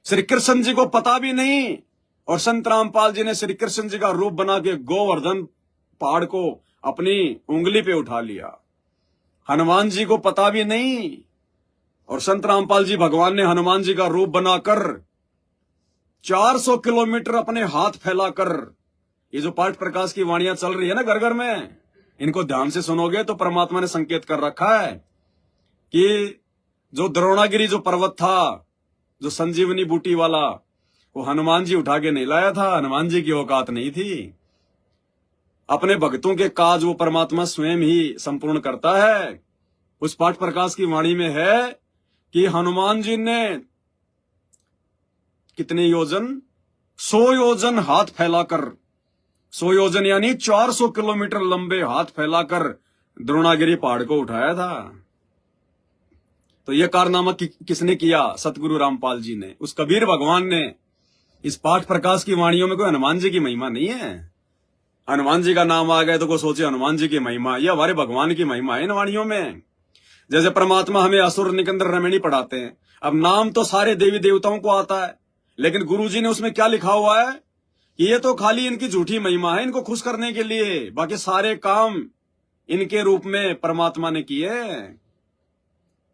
श्री कृष्ण जी को पता भी नहीं, और संत रामपाल जी ने श्री कृष्ण जी का रूप बना के गोवर्धन पहाड़ को अपनी उंगली पे उठा लिया। हनुमान जी को पता भी नहीं, और संत रामपाल जी भगवान ने हनुमान जी का रूप बनाकर 400 किलोमीटर अपने हाथ फैलाकर, ये जो पाठ प्रकाश की वाणियां चल रही है ना घर घर में, इनको ध्यान से सुनोगे तो परमात्मा ने संकेत कर रखा है कि जो द्रोणागिरी जो पर्वत था, जो संजीवनी बूटी वाला, वो हनुमान जी उठा के नहीं लाया था। हनुमान जी की औकात नहीं थी। अपने भक्तों के काज वो परमात्मा स्वयं ही संपूर्ण करता है। उस पाठ प्रकाश की वाणी में है कि हनुमान जी ने कितने योजन, 100 योजन हाथ फैलाकर, 100 योजन यानी 400 किलोमीटर लंबे हाथ फैलाकर द्रोणागिरी पहाड़ को उठाया था। तो यह कारनामा किसने किया? सतगुरु रामपाल जी ने, उस कबीर भगवान ने। इस पाठ प्रकाश की वाणियों में कोई हनुमान जी की महिमा नहीं है। हनुमान जी का नाम आ गया तो कोई सोचे हनुमान जी की महिमा, यह हमारे भगवान की महिमा है इन वाणियों में। जैसे परमात्मा हमें असुर निकंदर रमणी पढ़ाते हैं, अब नाम तो सारे देवी देवताओं को आता है, लेकिन गुरुजी ने उसमें क्या लिखा हुआ है कि ये तो खाली इनकी झूठी महिमा है, इनको खुश करने के लिए, बाकी सारे काम इनके रूप में परमात्मा ने किए।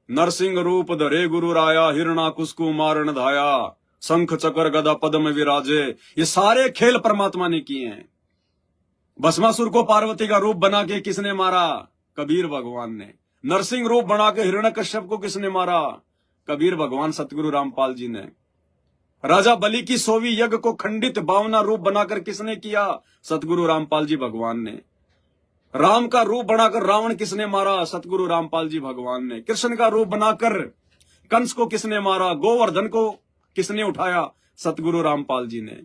नरसिंह रूप धरे गुरु राया, हिरणा कुसकु मारण धाया, शंख चक्र गदा पद्म विराजे, ये सारे खेल परमात्मा ने किए हैं। भस्मासुर को पार्वती का रूप बना के किसने मारा? कबीर भगवान ने। नरसिंह रूप बना के हिरण्यकश्यप को किसने मारा? कबीर भगवान सतगुरु रामपाल जी ने। राजा बलि की 100वीं यज्ञ को खंडित 52वां रूप बनाकर किसने किया? सतगुरु रामपाल जी भगवान ने। राम का रूप बनाकर रावण किसने मारा? सतगुरु रामपाल जी भगवान ने। कृष्ण का रूप बनाकर कंस को किसने मारा? गोवर्धन को किसने उठाया? सतगुरु रामपाल जी ने।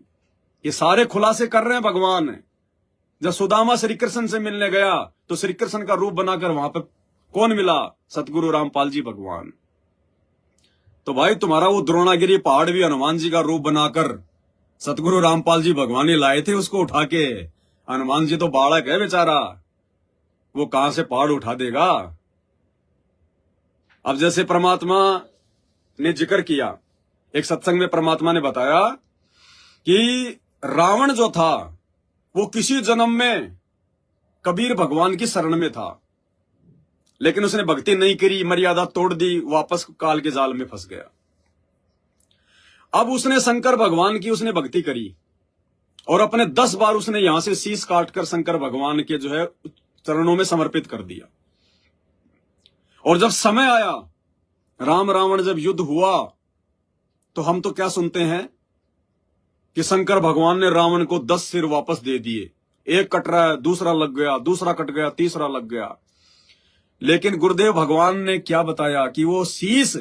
ये सारे खुलासे कर रहे हैं भगवान। जब सुदामा श्री कृष्ण से मिलने गया तो श्री कृष्ण का रूप बनाकर वहां पर कौन मिला? सतगुरु रामपाल जी भगवान। तो भाई तुम्हारा वो द्रोणागिरी पहाड़ भी हनुमान जी का रूप बनाकर सतगुरु रामपाल जी भगवान ने लाए थे उसको उठा के। हनुमान जी तो बालक है बेचारा, वो कहां से पहाड़ उठा देगा। अब जैसे परमात्मा ने जिक्र किया, एक सत्संग में परमात्मा ने बताया कि रावण जो था वो किसी जन्म में कबीर भगवान की शरण में था, लेकिन उसने भक्ति नहीं करी, मर्यादा तोड़ दी, वापस काल के जाल में फंस गया। अब उसने शंकर भगवान की उसने भक्ति करी और अपने 10 बार उसने यहां से शीश काटकर शंकर भगवान के जो है चरणों में समर्पित कर दिया। और जब समय आया, राम रावण जब युद्ध हुआ, तो हम तो क्या सुनते हैं कि शंकर भगवान ने रावण को 10 सिर वापस दे दिए। एक कट रहा है, दूसरा लग गया, दूसरा कट गया, तीसरा लग गया। लेकिन गुरुदेव भगवान ने क्या बताया कि वो शीश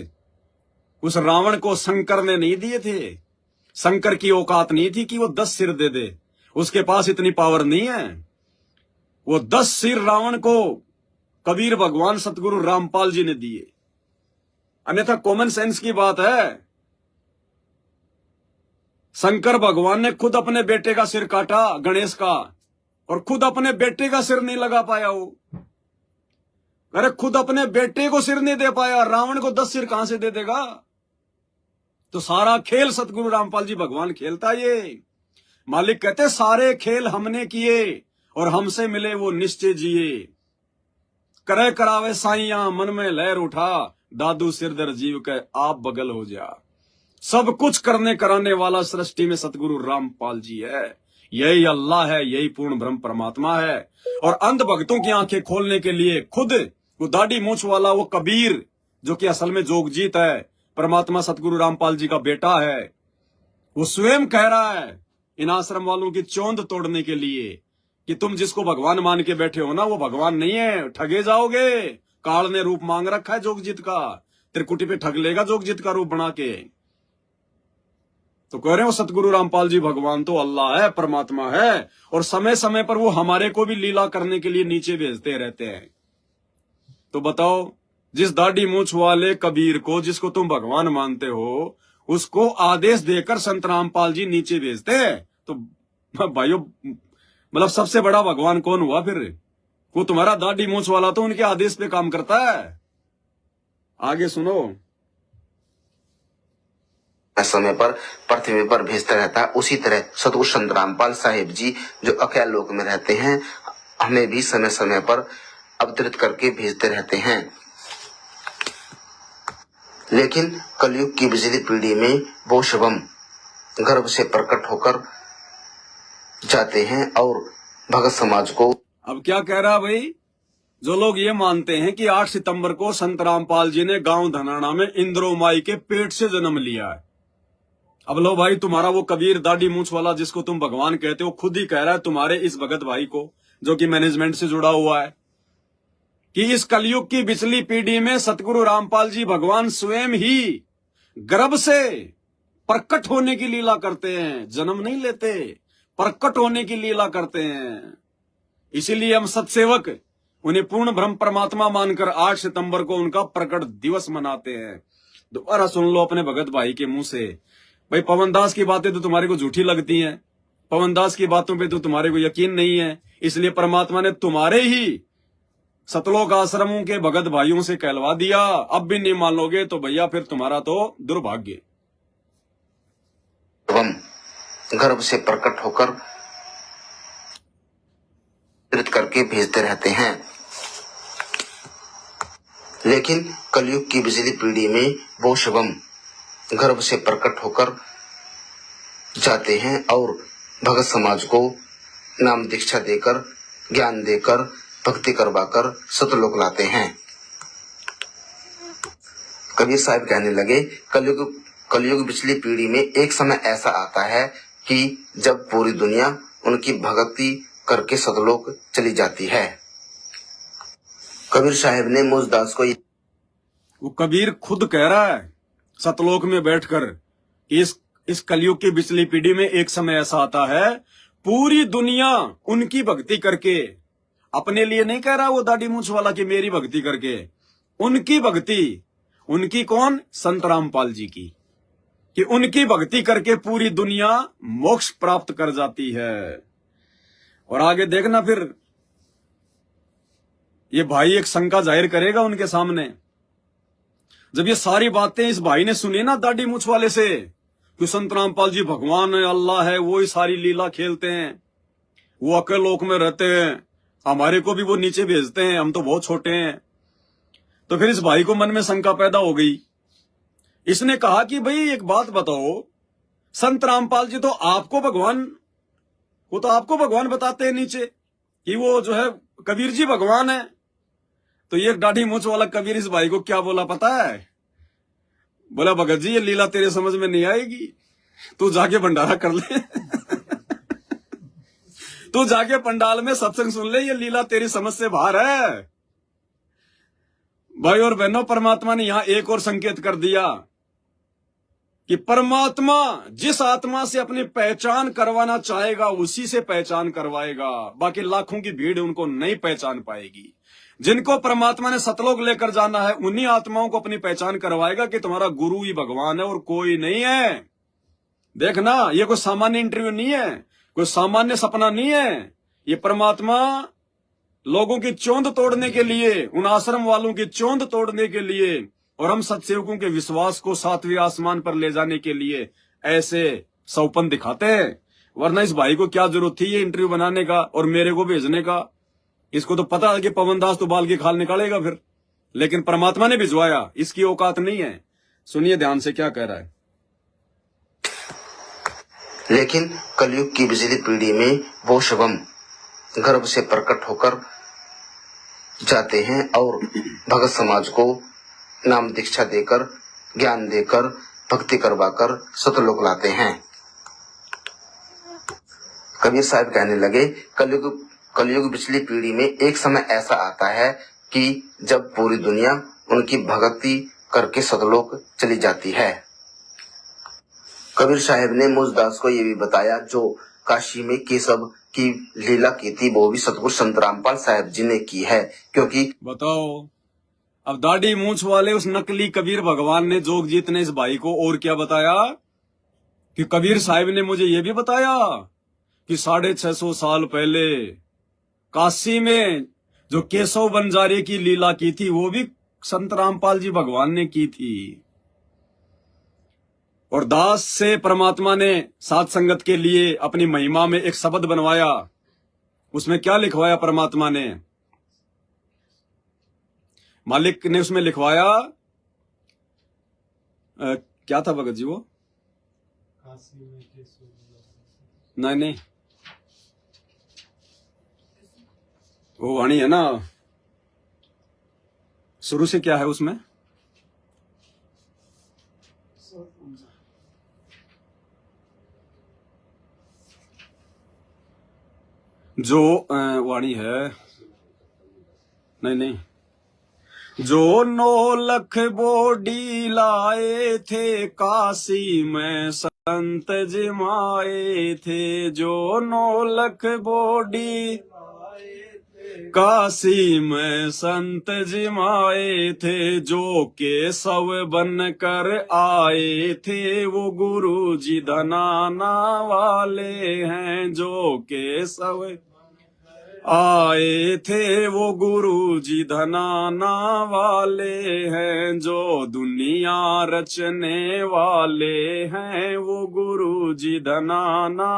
उस रावण को शंकर ने नहीं दिए थे। शंकर की औकात नहीं थी कि वो 10 सिर दे दे, उसके पास इतनी पावर नहीं है। वो 10 सिर रावण को कबीर भगवान सतगुरु रामपाल जी ने दिए। अन्यथा कॉमन सेंस की बात है। शंकर भगवान ने खुद अपने बेटे का सिर काटा, गणेश का, और खुद अपने बेटे का सिर नहीं लगा पाया। वो अरे खुद अपने बेटे को सिर नहीं दे पाया, रावण को 10 सिर कहां से दे देगा? तो सारा खेल सतगुरु रामपाल जी भगवान खेलता। ये मालिक कहते सारे खेल हमने किए और हमसे मिले वो निश्चय जिए। करे करावे साइया मन में लहर उठा, दादू सिरदर जीव के आप बगल हो जा। सब कुछ करने कराने वाला सृष्टि में सतगुरु रामपाल जी है। यही अल्लाह है, यही पूर्ण ब्रह्म परमात्मा है। और अंध भक्तों की आंखें खोलने के लिए खुद वो दाढ़ी मूछ वाला वो कबीर, जो कि असल में जोगजीत है, परमात्मा सतगुरु रामपाल जी का बेटा है, वो स्वयं कह रहा है इन आश्रम वालों की चौंध तोड़ने के लिए कि तुम जिसको भगवान मान के बैठे हो ना वो भगवान नहीं है, ठगे जाओगे। काल ने रूप मांग रखा है जोगजित का, त्रिकुटी पे ठग लेगा जोगजित का रूप बना के। तो कह रहे हो सतगुरु रामपाल जी भगवान तो अल्लाह है, परमात्मा है, और समय समय पर वो हमारे को भी लीला करने के लिए नीचे भेजते रहते हैं। तो बताओ, जिस दाढ़ी मूछ वाले कबीर को, जिसको तुम भगवान मानते हो, उसको आदेश देकर संत रामपाल जी नीचे भेजते हैं। तो भाइयों, मतलब सबसे बड़ा भगवान कौन हुआ फिर? वो तुम्हारा दाढ़ी मूछ वाला तो उनके आदेश पे काम करता है। आगे सुनो। समय पर पृथ्वी पर भेजता रहता है, उसी तरह सतगुरु संत रामपाल साहिब जी जो अकेले लोक में रहते हैं, हमें भी समय समय पर अवतरित करके भेजते रहते हैं। लेकिन कलयुग की बिजली पीढ़ी में वो शिवम गर्भ से प्रकट होकर जाते हैं और भगत समाज को। अब क्या कह रहा भाई? जो लोग ये मानते हैं कि 8 सितंबर को संत रामपाल जी ने गांव धनाना में इंद्रो माई के पेट से जन्म लिया है। अब लो भाई, तुम्हारा वो कबीर दाढ़ी मूछ वाला जिसको तुम भगवान कहते हो, खुद ही कह रहा है तुम्हारे इस भगत भाई को, जो कि मैनेजमेंट से जुड़ा हुआ है, कि इस कलयुग की पिछली पीढ़ी में सतगुरु रामपाल जी भगवान स्वयं ही गर्भ से प्रकट होने की लीला करते हैं। जन्म नहीं लेते, प्रकट होने की लीला करते हैं। इसीलिए हम सत्सेवक उन्हें पूर्ण ब्रह्म परमात्मा मानकर 8 सितंबर को उनका प्रकट दिवस मनाते हैं। दोबारा सुन लो अपने भगत भाई के मुंह से। भाई, पवनदास की बातें तो तुम्हारे को झूठी लगती हैं, पवनदास की बातों पे तो तुम्हारे को यकीन नहीं है, इसलिए परमात्मा ने तुम्हारे ही सतलोक आश्रमों के भगत भाइयों से कहलवा दिया। अब भी नहीं मान लोगे तो भैया फिर तुम्हारा तो दुर्भाग्य। गर्भ से प्रकट होकर करके भेजते रहते हैं। लेकिन कलयुग की बिजली पीढ़ी में वो शिवम गर्भ से प्रकट होकर जाते हैं और भगत समाज को नाम दीक्षा देकर, ज्ञान देकर, भक्ति करवाकर सतलोक लाते हैं। कबीर साहब कहने लगे, कलयुग पिछली पीढ़ी में एक समय ऐसा आता है कि जब पूरी दुनिया उनकी भक्ति करके सतलोक चली जाती है। कबीर साहब ने मुझदास को, वो कबीर खुद कह रहा है सतलोक में बैठकर, इस कलयुग की पिछली पीढ़ी में एक समय ऐसा आता है पूरी दुनिया उनकी भक्ति करके, अपने लिए नहीं कह रहा वो दाढ़ी मूछ वाला कि मेरी भक्ति करके, उनकी भक्ति, उनकी कौन? संत रामपाल जी की, कि उनकी भक्ति करके पूरी दुनिया मोक्ष प्राप्त कर जाती है। और आगे देखना फिर ये भाई एक शंका जाहिर करेगा उनके सामने। जब ये सारी बातें इस भाई ने सुनी ना दाढ़ी मूछ वाले से, कि संत रामपाल जी भगवान है, अल्लाह है, वो ही सारी लीला खेलते हैं, वो अकेले लोक में रहते हैं, हमारे को भी वो नीचे भेजते हैं, हम तो बहुत छोटे हैं। तो फिर इस भाई को मन में शंका पैदा हो गई। इसने कहा कि भाई एक बात बताओ, संत रामपाल जी तो आपको भगवान, वो तो आपको भगवान बताते हैं नीचे कि वो जो है कबीर जी भगवान है। तो ये दाढ़ी मूछ वाला कबीर इस भाई को क्या बोला पता है? बोला, भगत जी ये लीला तेरे समझ में नहीं आएगी, तू जाके भंडारा कर ले तू जाके पंडाल में सत्संग सुन ले, ये लीला तेरी समझ से बाहर है। भाई और बहनों, परमात्मा ने यहां एक और संकेत कर दिया कि परमात्मा जिस आत्मा से अपनी पहचान करवाना चाहेगा उसी से पहचान करवाएगा, बाकी लाखों की भीड़ उनको नहीं पहचान पाएगी। जिनको परमात्मा ने सतलोक लेकर जाना है उन्हीं आत्माओं को अपनी पहचान करवाएगा कि तुम्हारा गुरु ही भगवान है और कोई नहीं है। देखना, ये कोई सामान्य इंटरव्यू नहीं है, कोई सामान्य सपना नहीं है। ये परमात्मा लोगों की चौंध तोड़ने के लिए, उन आश्रम वालों की चौंध तोड़ने के लिए और हम सत्सेवकों के विश्वास को 7वें आसमान पर ले जाने के लिए ऐसे सौपन दिखाते हैं। वरना इस भाई को क्या जरूरत थी ये इंटरव्यू बनाने का और मेरे को भेजने का? इसको तो पता है कि पवनदास तो बाल की खाल निकालेगा फिर, लेकिन परमात्मा ने भिजवाया, इसकी औकात नहीं है। सुनिए ध्यान से क्या कह रहा है। लेकिन कलयुग की बिजली पीढ़ी में वो शिवम गर्भ से प्रकट होकर जाते हैं और भगत समाज को नाम दीक्षा देकर, ज्ञान देकर, भक्ति करवाकर सतलोक लाते हैं। कबीर साहब कहने लगे, कलयुग पिछली पीढ़ी में एक समय ऐसा आता है कि जब पूरी दुनिया उनकी भक्ति करके सतलोक चली जाती है। कबीर साहब ने मुझदास को ये भी बताया जो काशी में केशव की लीला की थी वो भी सतगुरु संत रामपाल साहब जी ने की है, क्योंकि बताओ अब दाढ़ी मूंछ वाले उस नकली कबीर भगवान ने जोगजीत ने इस भाई को और क्या बताया कि कबीर साहब ने मुझे ये भी बताया कि 650 साल पहले काशी में जो केशव बंजारे की लीला की थी वो भी संत रामपाल जी भगवान ने की थी। और दास से परमात्मा ने साध संगत के लिए अपनी महिमा में एक शब्द बनवाया। उसमें क्या लिखवाया परमात्मा ने? मालिक ने उसमें लिखवाया क्या था भगत जी वो? नहीं वो वाणी है ना, शुरू से क्या है उसमें? जो वाणी है, नहीं जो 9 लाख बोडी लाए थे काशी में संत जिमाए थे, जो 9 लाख बोडी काशी में संत जिमाए थे, जो केशव बन कर आए थे वो गुरु जी धनाना वाले हैं, जो केशव आए थे वो गुरु जी धनाना वाले हैं, जो दुनिया रचने वाले हैं वो गुरु जी धनाना।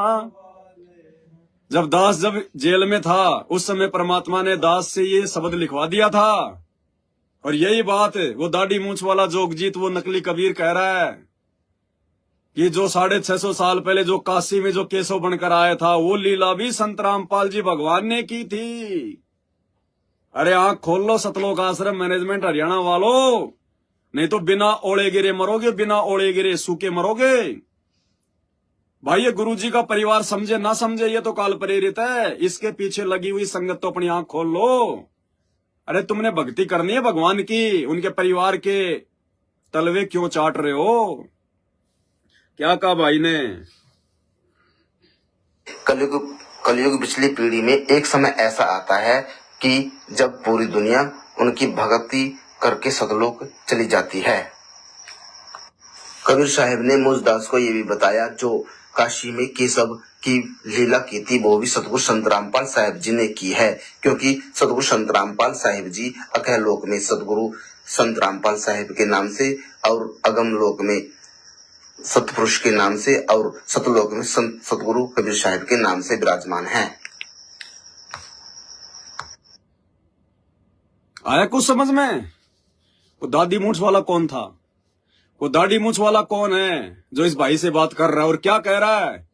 जब दास जब जेल में था उस समय परमात्मा ने दास से ये शब्द लिखवा दिया था। और यही बात वो दाढ़ी मूंछ वाला जोगजीत वो नकली कबीर कह रहा है कि जो 650 साल पहले जो काशी में जो केशव बनकर आया था वो लीला भी संत रामपाल जी भगवान ने की थी। अरे आंख खोल लो सतलोक आश्रम मैनेजमेंट हरियाणा वालों, नहीं तो बिना ओढ़े गिरे मरोगे, बिना ओढ़े गिरे सूखे मरोगे। भाई ये गुरु जी का परिवार समझे ना समझे ये तो काल प्रेरित है, इसके पीछे लगी हुई संगत तो अपनी आंख खोल लो। अरे तुमने भक्ति करनी है भगवान की, उनके परिवार के तलवे क्यों चाट रहे हो? क्या कहा भाई ने? कलयुग पिछली पीढ़ी में एक समय ऐसा आता है कि जब पूरी दुनिया उनकी भक्ति करके सतलोक चली जाती है। कबीर साहब ने मुझदास को ये भी बताया जो काशी में केशव की लीला की थी वो भी सतगुरु संत रामपाल साहब जी ने की है, क्योंकि सतगुरु संत रामपाल साहब जी अकह लोक में सतगुरु संत रामपाल साहब के नाम से और अगम लोक में सतपुरुष के नाम से और सतलोक में संत सतगुरु कबीर साहब के नाम से विराजमान हैं। आया कुछ समझ में? वो दाढ़ी मूंछ वाला कौन था? वो दाढ़ी मूंछ वाला कौन है जो इस भाई से बात कर रहा है और क्या कह रहा है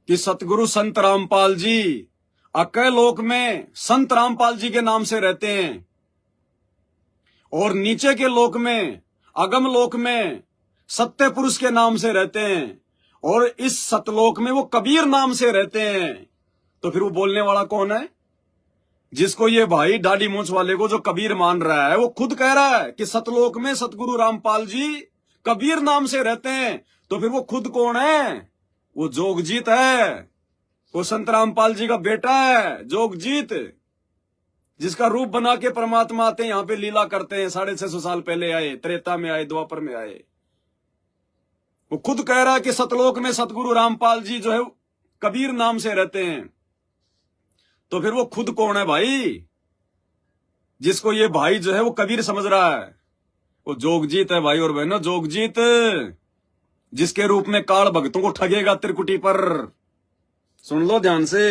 कि सतगुरु संत रामपाल जी अकय लोक में संत रामपाल जी के नाम से रहते हैं और नीचे के लोक में अगम लोक में सत्य पुरुष के नाम से रहते हैं और इस सतलोक में वो कबीर नाम से रहते हैं। तो फिर वो बोलने वाला कौन है? जिसको ये भाई दाढ़ी मूंछ वाले को जो कबीर मान रहा है वो खुद कह रहा है कि सतलोक में सतगुरु रामपाल जी कबीर नाम से रहते हैं। तो फिर वो खुद कौन है? वो जोगजीत है, वो संत रामपाल जी का बेटा है जोगजीत, जिसका रूप बना के परमात्मा आते हैं यहाँ पे लीला करते हैं। 650 साल पहले आए, त्रेता में आए, द्वापर में आए। वो खुद कह रहा है कि सतलोक में सतगुरु रामपाल जी जो है कबीर नाम से रहते हैं। तो फिर वो खुद कौन है भाई जिसको ये भाई जो है वो कबीर समझ रहा है? वो जोगजीत है भाई और बहनों, जोगजीत, जिसके रूप में काल भक्तों को ठगेगा त्रिकुटी पर। सुन लो ध्यान से,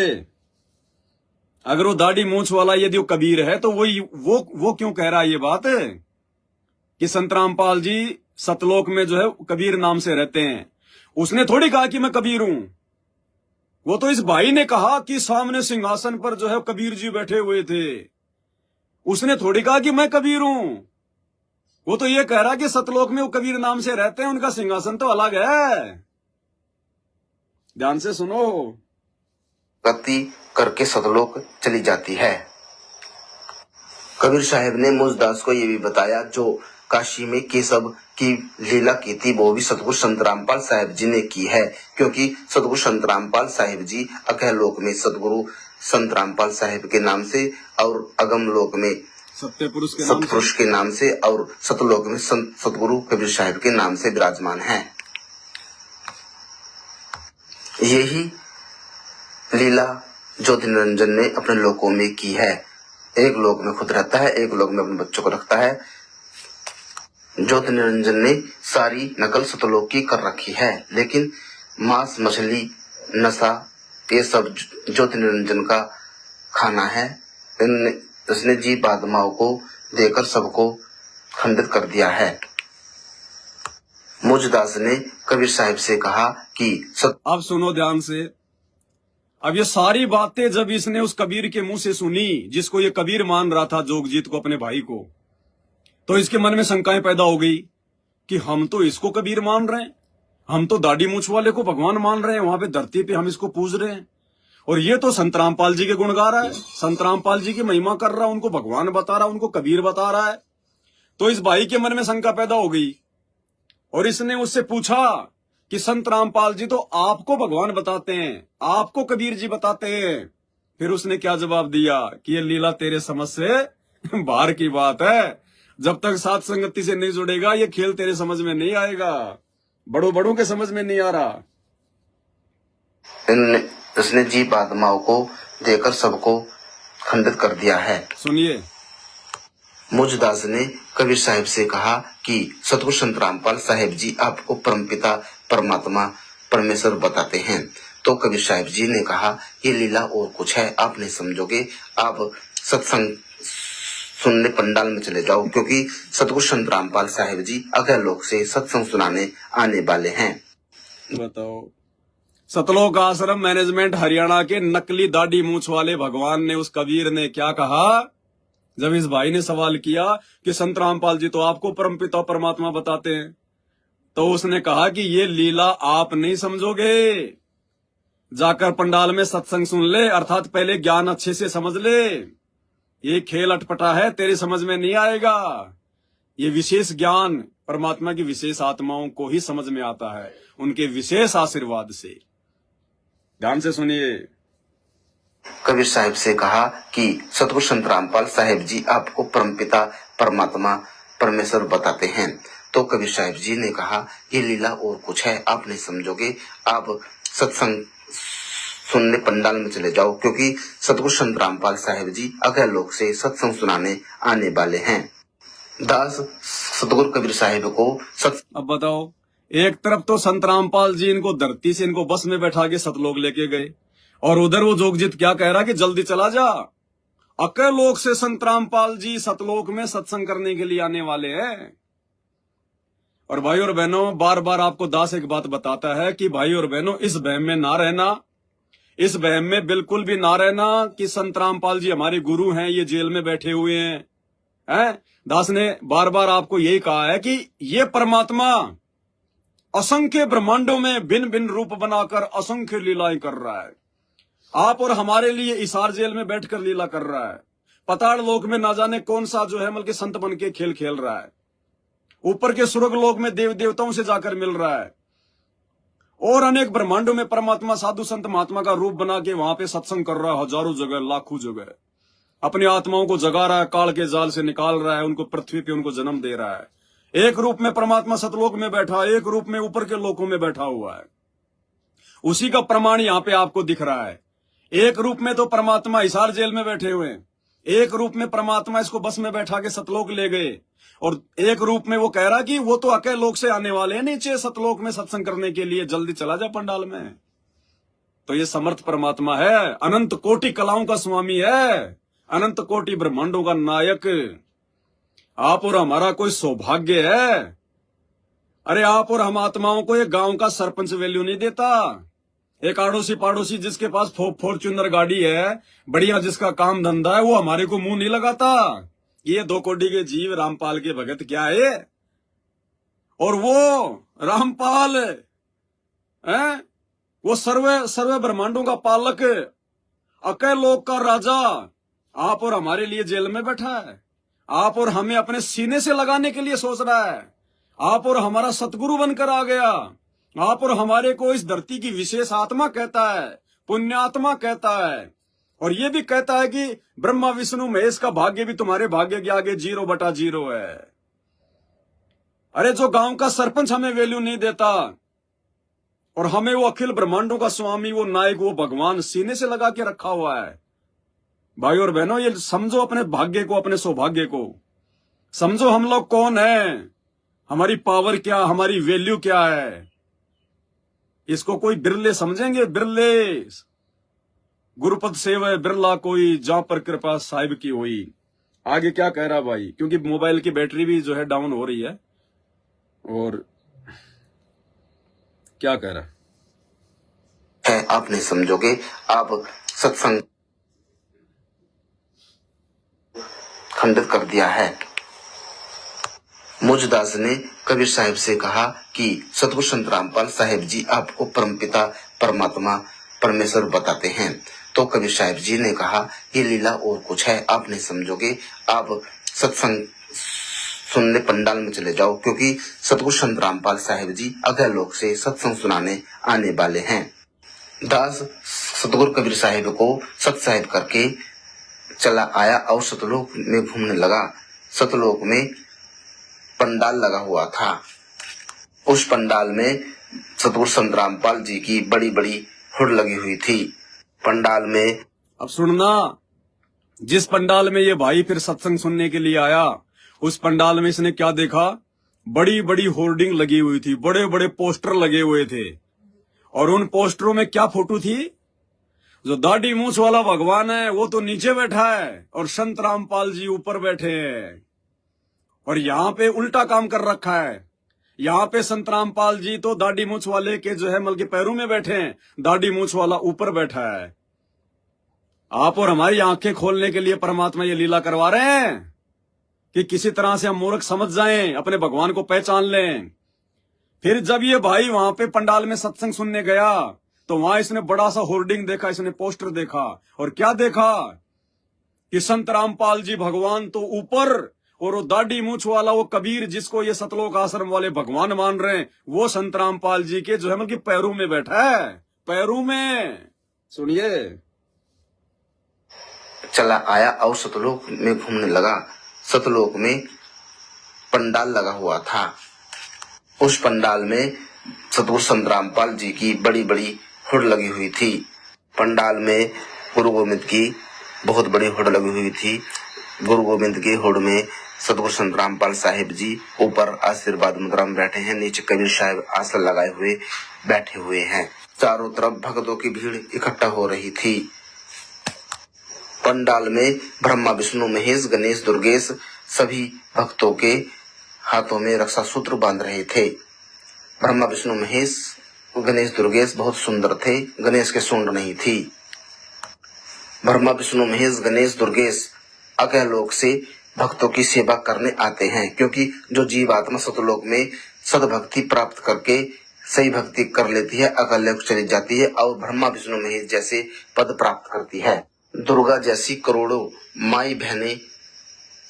अगर वो दाढ़ी मूंछ वाला यदि वो कबीर है तो वो क्यों कह रहा है ये बात कि संत रामपाल जी सतलोक में जो है कबीर नाम से रहते हैं? उसने थोड़ी कहा कि मैं कबीर हूं, वो तो इस भाई ने कहा कि सामने सिंहासन पर जो है कबीर जी बैठे हुए थे। उसने थोड़ी कहा कि मैं कबीर हूं, वो तो ये कह रहा कि सतलोक में वो कबीर नाम से रहते हैं, उनका सिंहासन तो अलग है। ध्यान से सुनो, गति करके सतलोक चली जाती है। कबीर साहब ने मुझदास को ये भी बताया जो काशी में केशव की लीला की थी वो भी सतगुरु संत रामपाल साहिब जी ने की है, क्योंकि सतगुरु संत रामपाल साहिब जी अकह लोक में सतगुरु संत रामपाल साहिब के नाम से और अगम लोक में सतपुरुष के नाम से और सतलोक में संत सतगुरु कबीर साहिब के नाम से विराजमान हैं। यही लीला ज्योति निरंजन ने अपने लोकों में की है। एक लोक में खुद रहता है, एक लोक में अपने बच्चों को रखता है। ज्योति निरंजन ने सारी नकल सतलोक की कर रखी है, लेकिन मांस मछली नशा ये सब ज्योति निरंजन का खाना है। इसने जीव आत्माओं को देकर सबको खंडित कर दिया है। मुझदास ने कबीर साहिब से कहा कि अब सुनो ध्यान से। अब ये सारी बातें जब इसने उस कबीर के मुंह से सुनी, जिसको ये कबीर मान रहा था जोगजीत को, अपने भाई को, तो इसके मन में शंकाएं पैदा हो गई कि हम तो इसको कबीर मान रहे हैं, हम तो दाढ़ी मूछ वाले को भगवान मान रहे हैं, वहां पे धरती पे हम इसको पूज रहे हैं, और ये तो संत रामपाल जी के गुण गा रहा है, संत रामपाल जी की महिमा कर रहा है, उनको भगवान बता रहा है, उनको कबीर बता रहा है। तो इस भाई के मन में शंका पैदा हो गई और इसने उससे पूछा कि संत रामपाल जी तो आपको भगवान बताते हैं, आपको कबीर जी बताते हैं। फिर उसने क्या जवाब दिया कि ये लीला तेरे समझ से बाहर की बात है, जब तक साथ संगति से नहीं जुड़ेगा ये खेल तेरे समझ में नहीं आएगा, बड़ों के समझ में नहीं आ रहा। उसने जीव आत्माओं को देकर सबको खंडित कर दिया है। सुनिए, मुझदास ने कबीर साहिब से कहा कि सतगुरु संत रामपाल साहिब जी आपको परमपिता परमात्मा परमेश्वर बताते हैं। तो कबीर साहिब जी ने कहा ये लीला और कुछ है, आप नहीं समझोगे, आप सत्संग सुनने पंडाल में चले जाओ, क्योंकि सतगुरु संत रामपाल साहिब जी अगले लोक से सत्संग सुनाने आने वाले हैं। बताओ, सतलोक आश्रम मैनेजमेंट हरियाणा के नकली दाढ़ी मूछ वाले भगवान ने, उस कबीर ने क्या कहा जब इस भाई ने सवाल किया कि संत रामपाल जी तो आपको परमपिता परमात्मा बताते हैं, तो उसने कहा कि ये लीला आप नहीं समझोगे, जाकर पंडाल में सत्संग सुन ले, अर्थात पहले ज्ञान अच्छे से समझ ले, ये खेल अटपटा है, तेरे समझ में नहीं आएगा। ये विशेष ज्ञान परमात्मा की विशेष आत्माओं को ही समझ में आता है, उनके विशेष आशीर्वाद से। ध्यान से सुनिए। कबीर साहिब से कहा कि सतगुरु संत रामपाल साहिब जी आपको परमपिता परमात्मा परमेश्वर बताते हैं। तो कबीर साहिब जी ने कहा ये लीला और कुछ है, आप नहीं समझोगे, आप सत्संग सुनने पंडाल में चले जाओ, क्योंकि सतगुरु संत रामपाल साहिब जी अगले लोक से सत्संग सुनाने आने वाले हैं। दास सतगुरु कबीर साहिब को अब बताओ, एक तरफ तो संत रामपाल जी इनको धरती से इनको बस में बैठा के सतलोक लेके गए, और उधर वो जोगजीत क्या कह रहा कि जल्दी चला जा, अकल लोक से संत रामपाल जी सतलोक में सत्संग करने के लिए आने वाले हैं। और भाई और बहनों, बार बार आपको दास एक बात बताता है कि भाई और बहनों, इस वहम में ना रहना, इस वहम में बिल्कुल भी ना रहना कि संत रामपाल जी हमारे गुरु हैं, ये जेल में बैठे हुए हैं। दास ने बार बार आपको यही कहा है कि ये परमात्मा असंख्य ब्रह्मांडों में भिन्न भिन्न रूप बनाकर असंख्य लीलाएं कर रहा है। आप और हमारे लिए इसार जेल में बैठकर लीला कर रहा है, पताड़ लोक में ना जाने कौन सा जो है बल्कि संत बन के खेल खेल रहा है, ऊपर के स्वर्ग लोक में देव देवताओं से जाकर मिल रहा है, और अनेक ब्रह्मांडों में परमात्मा साधु संत महात्मा का रूप बना के वहां पे सत्संग कर रहा है, हजारों जगह लाखों जगह अपनी आत्माओं को जगा रहा है, काल के जाल से निकाल रहा है, उनको पृथ्वी पे उनको जन्म दे रहा है। एक रूप में परमात्मा सतलोक में बैठा, एक रूप में ऊपर के लोकों में बैठा हुआ है। उसी का प्रमाण यहाँ पे आपको दिख रहा है। एक रूप में तो परमात्मा हिसार जेल में बैठे हुए हैं, एक रूप में परमात्मा इसको बस में बैठा के सतलोक ले गए, और एक रूप में वो कह रहा कि वो तो अकेले लोक से आने वाले हैं नीचे सतलोक में सत्संग करने के लिए, जल्दी चला जा पंडाल में। तो ये समर्थ परमात्मा है, अनंत कोटि कलाओं का स्वामी है, अनंत कोटि ब्रह्मांडों का नायक। आप और हमारा कोई सौभाग्य है। अरे आप और हम आत्माओं को एक गांव का सरपंच वैल्यू नहीं देता, एक आड़ोसी पाड़ोसी जिसके पास फॉर्च्यूनर गाड़ी है, बढ़िया जिसका काम धंधा है, वो हमारे को मुंह नहीं लगाता। ये 2 कोटि के जीव रामपाल के भगत क्या है, और वो रामपाल है, वो सर्व ब्रह्मांडों का पालक, अकल लोक का राजा आप और हमारे लिए जेल में बैठा है। आप और हमें अपने सीने से लगाने के लिए सोच रहा है। आप और हमारा सतगुरु बनकर आ गया। आप और हमारे को इस धरती की विशेष आत्मा कहता है, पुण्यात्मा कहता है, और ये भी कहता है कि ब्रह्मा विष्णु महेश का भाग्य भी तुम्हारे भाग्य के आगे 0/0 है। अरे जो गांव का सरपंच हमें वैल्यू नहीं देता और हमें वो अखिल ब्रह्मांडों का स्वामी, वो नायक, वो भगवान सीने से लगा के रखा हुआ है। भाई और बहनों, ये समझो अपने भाग्य को, अपने सौभाग्य को समझो। हम लोग कौन हैं, हमारी पावर क्या, हमारी वैल्यू क्या है, इसको कोई बिरले समझेंगे। बिरले गुरुपद सेवय बिरला कोई, जहां पर कृपा साहिब की हुई। आगे क्या कह रहा भाई, क्योंकि मोबाइल की बैटरी भी जो है डाउन हो रही है। और क्या कह रहा है आप नहीं समझोगे। आप सत्संग खंडित कर दिया है। मुझदास ने कबीर साहिब से कहा कि सतगुरु संत रामपाल साहिब जी आपको परमपिता परमात्मा परमेश्वर बताते हैं। तो कबीर साहिब जी ने कहा ये लीला और कुछ है, आप नहीं समझोगे। आप सत्संग सुनने पंडाल में चले जाओ, क्योंकि सतगुरु संत रामपाल साहिब जी अगले लोक से सत्संग सुनाने आने वाले हैं। दास सतगुरु कबीर साहिब को सत साहिब करके चला आया और सतलोक में घूमने लगा। सतलोक में पंडाल लगा हुआ था। उस पंडाल में सतगुरु संत रामपाल जी की बड़ी बड़ी हुड लगी हुई थी। पंडाल में अब सुनना, जिस पंडाल में ये भाई फिर सत्संग सुनने के लिए आया, उस पंडाल में इसने क्या देखा, बड़ी बड़ी होर्डिंग लगी हुई थी, बड़े बड़े पोस्टर लगे हुए थे। और उन पोस्टरों में क्या फोटो थी, जो दाढ़ी मूछ वाला भगवान है वो तो नीचे बैठा है और संत रामपाल जी ऊपर बैठे हैं। और यहाँ पे उल्टा काम कर रखा है। यहाँ पे संत रामपाल जी तो दाढ़ी मूछ वाले के जो है मल के पैरों में बैठे हैं, दाढ़ी मूछ वाला ऊपर बैठा है। आप और हमारी आंखें खोलने के लिए परमात्मा ये लीला करवा रहे हैं कि किसी तरह से हम मूर्ख समझ जाएं, अपने भगवान को पहचान लें। फिर जब ये भाई वहां पे पंडाल में सत्संग सुनने गया तो वहां इसने बड़ा सा होर्डिंग देखा, इसने पोस्टर देखा। और क्या देखा कि संत रामपाल जी भगवान तो ऊपर, और वो दाढ़ी मूछ वाला वो कबीर जिसको ये सतलोक आश्रम वाले भगवान मान रहे हैं, वो संत रामपाल जी के जो है मतलब पैरों में बैठा है, पैरों में। सुनिए, चला आया और सतलोक में घूमने लगा। सतलोक में पंडाल लगा हुआ था। उस पंडाल में सतगुरु संत रामपाल जी की बड़ी बड़ी हुड लगी हुई थी। पंडाल में गुरु गोविंद की बहुत बड़ी हुड लगी हुई थी। गुरु गोविंद की हुड में सतगुरु संत रामपाल साहिब जी ऊपर आशीर्वाद मुद्रा में बैठे हैं, नीचे कबीर साहिब आसन लगाए हुए बैठे हुए हैं। चारों तरफ भक्तों की भीड़ इकट्ठा हो रही थी। पंडाल में ब्रह्मा विष्णु महेश गणेश दुर्गेश सभी भक्तों के हाथों में रक्षा सूत्र बांध रहे थे। ब्रह्मा विष्णु महेश गणेश दुर्गेश बहुत सुंदर थे, गणेश के सूंड नहीं थी। ब्रह्मा विष्णु महेश गणेश दुर्गेश अगले लोक से भक्तों की सेवा करने आते हैं, क्योंकि जो जीवात्मा सतलोक में सद्भक्ति प्राप्त करके सही भक्ति कर लेती है, अगले लोक चली जाती है और ब्रह्मा विष्णु महेश जैसे पद प्राप्त करती है। दुर्गा जैसी करोड़ों माई बहनें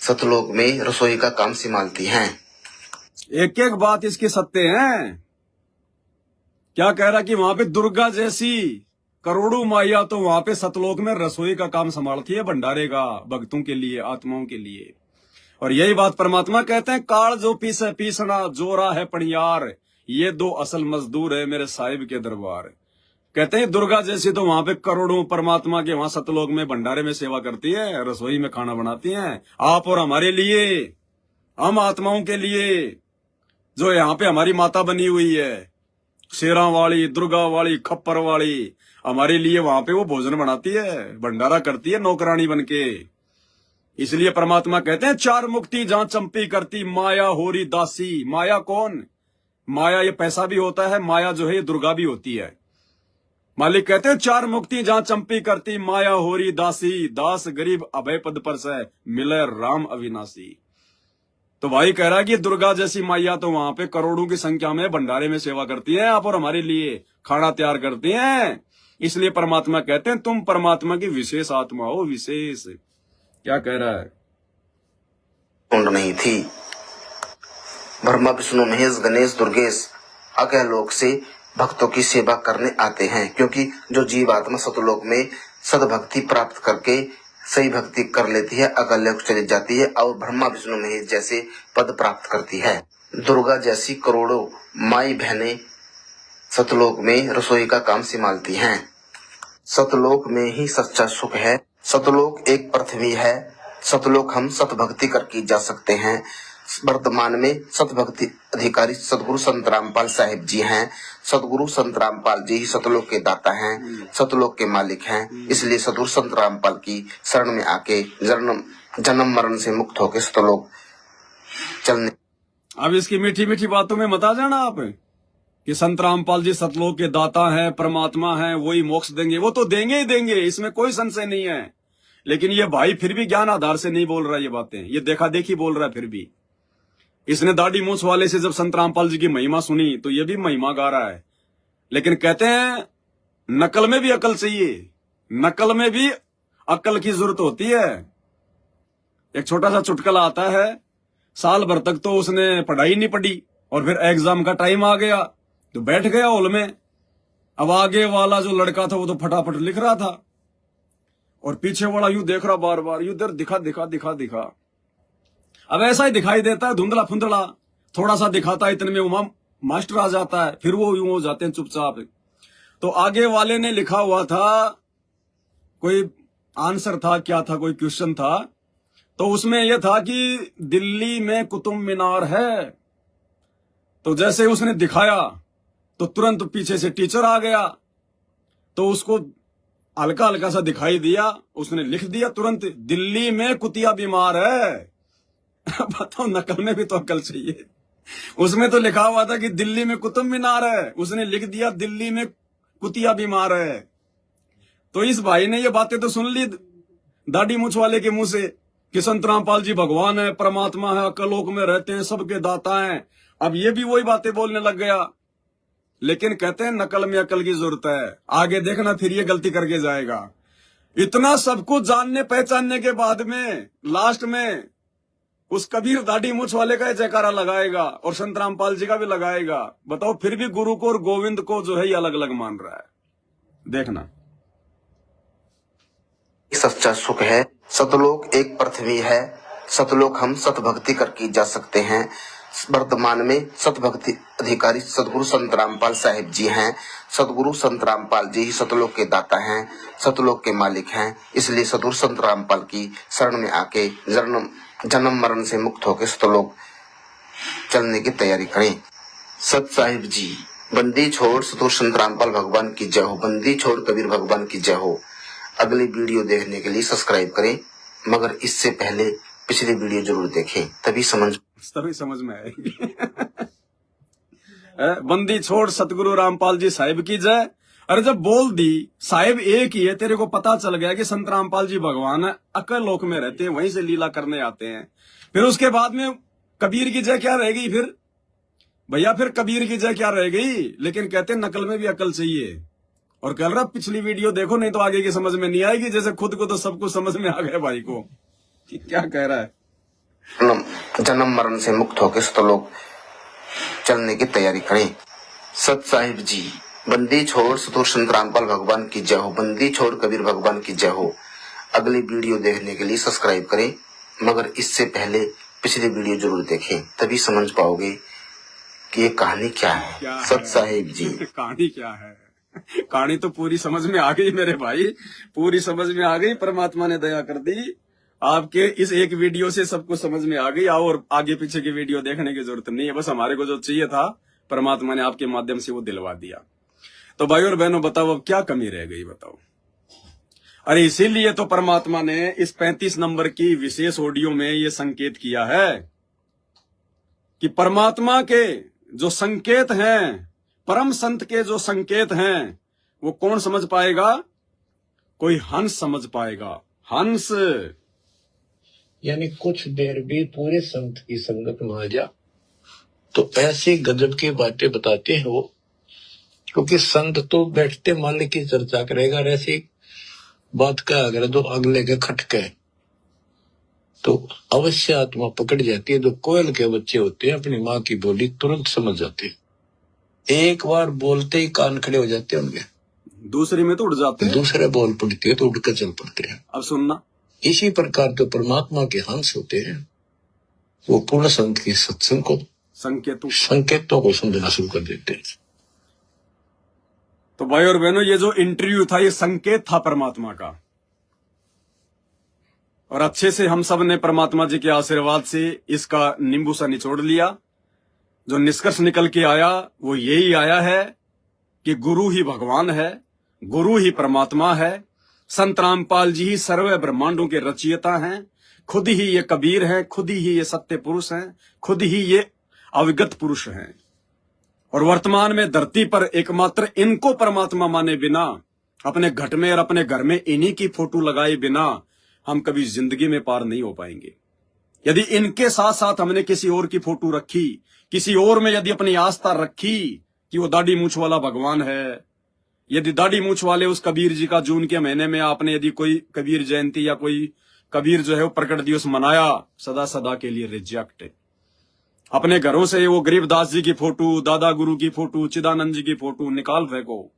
सतलोक में रसोई का काम संभालती हैं। एक एक बात इसकी सत्य है। क्या कह रहा कि वहां पे दुर्गा जैसी करोड़ों माइया तो वहां पे सतलोक में रसोई का काम संभालती है, भंडारे का, भक्तों के लिए, आत्माओं के लिए। और यही बात परमात्मा कहते हैं, काल जो पीसे पीसना जोरा है पणियार, ये दो असल मजदूर है मेरे साहिब के दरबार। कहते हैं दुर्गा जैसी तो वहां पे करोड़ों परमात्मा के वहां सतलोक में भंडारे में सेवा करती है, रसोई में खाना बनाती है, आप और हमारे लिए, हम आत्माओं के लिए। जो यहाँ पे हमारी माता बनी हुई है, शेरा वाली, दुर्गा वाली, खप्पर वाली, हमारे लिए वहां पे वो भोजन बनाती है, भंडारा करती है नौकरानी बनके। इसलिए परमात्मा कहते हैं चार मुक्ति जहां चंपी करती, माया होरी दासी। माया कौन? माया ये पैसा भी होता है, माया जो है ये दुर्गा भी होती है। मालिक कहते हैं चार मुक्ति जहां चंपी करती, माया होरी दासी, दास गरीब अभय पद पर से मिले राम अविनाशी। तो भाई कह रहा है कि दुर्गा जैसी माइया तो वहां पे करोड़ों की संख्या में भंडारे में सेवा करती है, आप और हमारे लिए खाना तैयार करती हैं। इसलिए परमात्मा कहते हैं तुम परमात्मा की विशेष आत्मा हो, विशेष। क्या कह रहा है? कुंड नहीं थी। ब्रह्मा विष्णु महेश गणेश दुर्गेश अगह लोक से भक्तों की सेवा करने आते हैं, क्योंकि जो जीवात्मा सतलोक में सदभक्ति प्राप्त करके सही भक्ति कर लेती है, अगल लोक चली जाती है और ब्रह्मा विष्णु महेश जैसे पद प्राप्त करती है। दुर्गा जैसी करोड़ों माई बहनें सतलोक में रसोई का काम संभालती हैं। सतलोक में ही सच्चा सुख है। सतलोक एक पृथ्वी है। सतलोक हम सतभक्ति करके जा सकते हैं। वर्तमान में सतभक्ति अधिकारी सतगुरु संत रामपाल साहिब जी हैं। सतगुरु संत रामपाल जी ही सतलोक के दाता हैं, सतलोक के मालिक हैं। इसलिए सतगुरु संत रामपाल की शरण में आके जन्म मरण से मुक्त होकर सतलोक चलने। अब इसकी मीठी मीठी बातों में मत आ जाना आप कि संत रामपाल जी सतलोक के दाता हैं, परमात्मा हैं, वही मोक्ष देंगे। वो तो देंगे ही देंगे, इसमें कोई संशय नहीं है। लेकिन ये भाई फिर भी ज्ञान आधार से नहीं बोल रहा ये बातें, ये देखा देखी बोल रहा है। फिर भी इसने दाढ़ी मूछ वाले से जब संत रामपाल जी की महिमा सुनी तो ये भी महिमा गा रहा है। लेकिन कहते हैं नकल में भी अकल चाहिए, नकल में भी अकल की जरूरत होती है। एक छोटा सा चुटकुला आता है, साल भर तक तो उसने पढ़ाई नहीं पढ़ी और फिर एग्जाम का टाइम आ गया तो बैठ गया हॉल में। अब आगे वाला जो लड़का था वो तो फटाफट लिख रहा था और पीछे वाला यूं देख रहा बार बार, यूं इधर दिखा दिखा दिखा दिखा। अब ऐसा ही दिखाई देता है, धुंधला फुंधला थोड़ा सा दिखाता है, इतने में वो मास्टर आ जाता है, फिर वो यूं हो जाते हैं चुपचाप। तो आगे वाले ने लिखा हुआ था, कोई आंसर था, क्या था, कोई क्वेश्चन था, तो उसमें यह था कि दिल्ली में कुतुब मीनार है। तो जैसे उसने दिखाया तो तुरंत पीछे से टीचर आ गया, तो उसको हल्का हल्का सा दिखाई दिया, उसने लिख दिया तुरंत, दिल्ली में कुतिया बीमार है। बताओ, नकल में भी तो अकल चाहिए। उसमें तो लिखा हुआ था कि दिल्ली में कुतुब मीनार है, उसने लिख दिया दिल्ली में कुतिया बीमार है। तो इस भाई ने ये बातें तो सुन ली दाढ़ी मूछ वाले के मुंह से कि संत रामपाल जी भगवान है, परमात्मा है, अकलोक में रहते हैं, सबके दाता हैं। अब ये भी वही बातें बोलने लग गया। लेकिन कहते हैं नकल में अकल की जरूरत है। आगे देखना फिर ये गलती करके जाएगा। इतना सब कुछ जानने पहचानने के बाद में लास्ट में उस कबीर दाढ़ी मूछ वाले का जयकारा लगाएगा और संत रामपाल जी का भी लगाएगा। बताओ, फिर भी गुरु को और गोविंद को जो है ये अलग अलग मान रहा है। देखना, सच्चा सुख है। सतलोक एक पृथ्वी है। सतलोक हम सतभक्ति करके जा सकते हैं। वर्तमान में सतभक्ति अधिकारी सतगुरु संत रामपाल साहिब जी हैं। सतगुरु संत रामपाल जी ही सतलोक के दाता हैं, सतलोक के मालिक हैं। इसलिए सतगुरु संत रामपाल की शरण में आके जन्म मरण से मुक्त होकर सतलोक चलने की तैयारी करें। सत साहिब जी, बंदी छोड़ सतगुरु संत रामपाल भगवान की जय हो, बंदी छोड़ कबीर भगवान की जय हो। अगली वीडियो देखने के लिए सब्सक्राइब करें, मगर इससे पहले पिछली वीडियो जरूर देखें, तभी समझ में आएगी। बंदी छोड़ सतगुरु रामपाल जी साहिब की जय। अरे जब बोल दी साहिब एक ही है, तेरे को पता चल गया कि संत रामपाल जी भगवान है, अकल लोक में रहते हैं, वहीं से लीला करने आते हैं। फिर उसके बाद में कबीर की जय क्या रह गई फिर भैया? फिर कबीर की जय क्या रह गई? लेकिन कहते हैं नकल में भी अकल चाहिए। और कह रहा पिछली वीडियो देखो, नहीं तो आगे की समझ में नहीं आएगी। जैसे खुद को तो सब कुछ समझ में आ गया भाई को। क्या कह रहा है? जन्म मरण से मुक्त होकर सतलोक चलने की तैयारी करें। सत साहिब जी, बंदी छोड़ सतगुरु संत रामपाल भगवान की जय हो, बंदी छोड़ कबीर भगवान की जय हो। अगली वीडियो देखने के लिए सब्सक्राइब करें, मगर इससे पहले पिछली वीडियो जरूर देखें, तभी समझ पाओगे कि ये कहानी क्या है। सत साहिब जी, कहानी क्या है? कहानी तो पूरी समझ में आ गई मेरे भाई, पूरी समझ में आ गई। परमात्मा ने दया कर दी, आपके इस एक वीडियो से सब कुछ समझ में आ गई। और आगे पीछे की वीडियो देखने की जरूरत नहीं है, बस हमारे को जो चाहिए था परमात्मा ने आपके माध्यम से वो दिलवा दिया। तो भाई और बहनों, बताओ अब क्या कमी रह गई? बताओ। अरे इसीलिए तो परमात्मा ने इस 35 नंबर की विशेष ऑडियो में ये संकेत किया है कि परमात्मा के जो संकेत हैं, परम संत के जो संकेत हैं, वो कौन समझ पाएगा? कोई हंस समझ पाएगा। हंस यानी कुछ देर भी पूरे संत की संगत में आ जा तो ऐसे गजब की बातें बताते हैं वो, क्योंकि संत तो बैठते मालिक की चर्चा करेगा, और ऐसी बात का अगर तो अगले के खटके तो अवश्य आत्मा पकड़ जाती है। जो कोयल के बच्चे होते हैं अपनी माँ की बोली तुरंत समझ जाते हैं, एक बार बोलते ही कान खड़े हो जाते हैं उनके, दूसरी में तो उड़ जाते हैं, दूसरे बोल पड़ती है तो उड़कर चल पड़ते हैं। अब सुनना, इसी प्रकार जो परमात्मा के हंस होते हैं वो पूर्ण संत के सत्संग को संकेतों को समझना शुरू कर देते हैं। तो भाई और बहनों, ये जो इंटरव्यू था ये संकेत था परमात्मा का, और अच्छे से हम सब ने परमात्मा जी के आशीर्वाद से इसका नींबू सा निचोड़ लिया। जो निष्कर्ष निकल के आया वो यही आया है कि गुरु ही भगवान है, गुरु ही परमात्मा है। संत रामपाल जी ही सर्व ब्रह्मांडों के रचयिता हैं, खुद ही ये कबीर हैं, खुद ही ये सत्य पुरुष हैं, खुद ही ये अविगत पुरुष हैं। और वर्तमान में धरती पर एकमात्र इनको परमात्मा माने बिना, अपने घट में और अपने घर में इन्हीं की फोटो लगाए बिना हम कभी जिंदगी में पार नहीं हो पाएंगे। यदि इनके साथ साथ हमने किसी और की फोटो रखी, किसी और में यदि अपनी आस्था रखी कि वो दाढ़ी मूछ वाला भगवान है, यदि दाढ़ी मूछ वाले उस कबीर जी का जून के महीने में आपने यदि कोई कबीर जयंती या कोई कबीर जो है वो प्रकट दिवस मनाया, सदा सदा के लिए रिजेक्ट। अपने घरों से वो गरीबदास जी की फोटो, दादा गुरु की फोटो, चिदानंद जी की फोटो निकाल फेंको।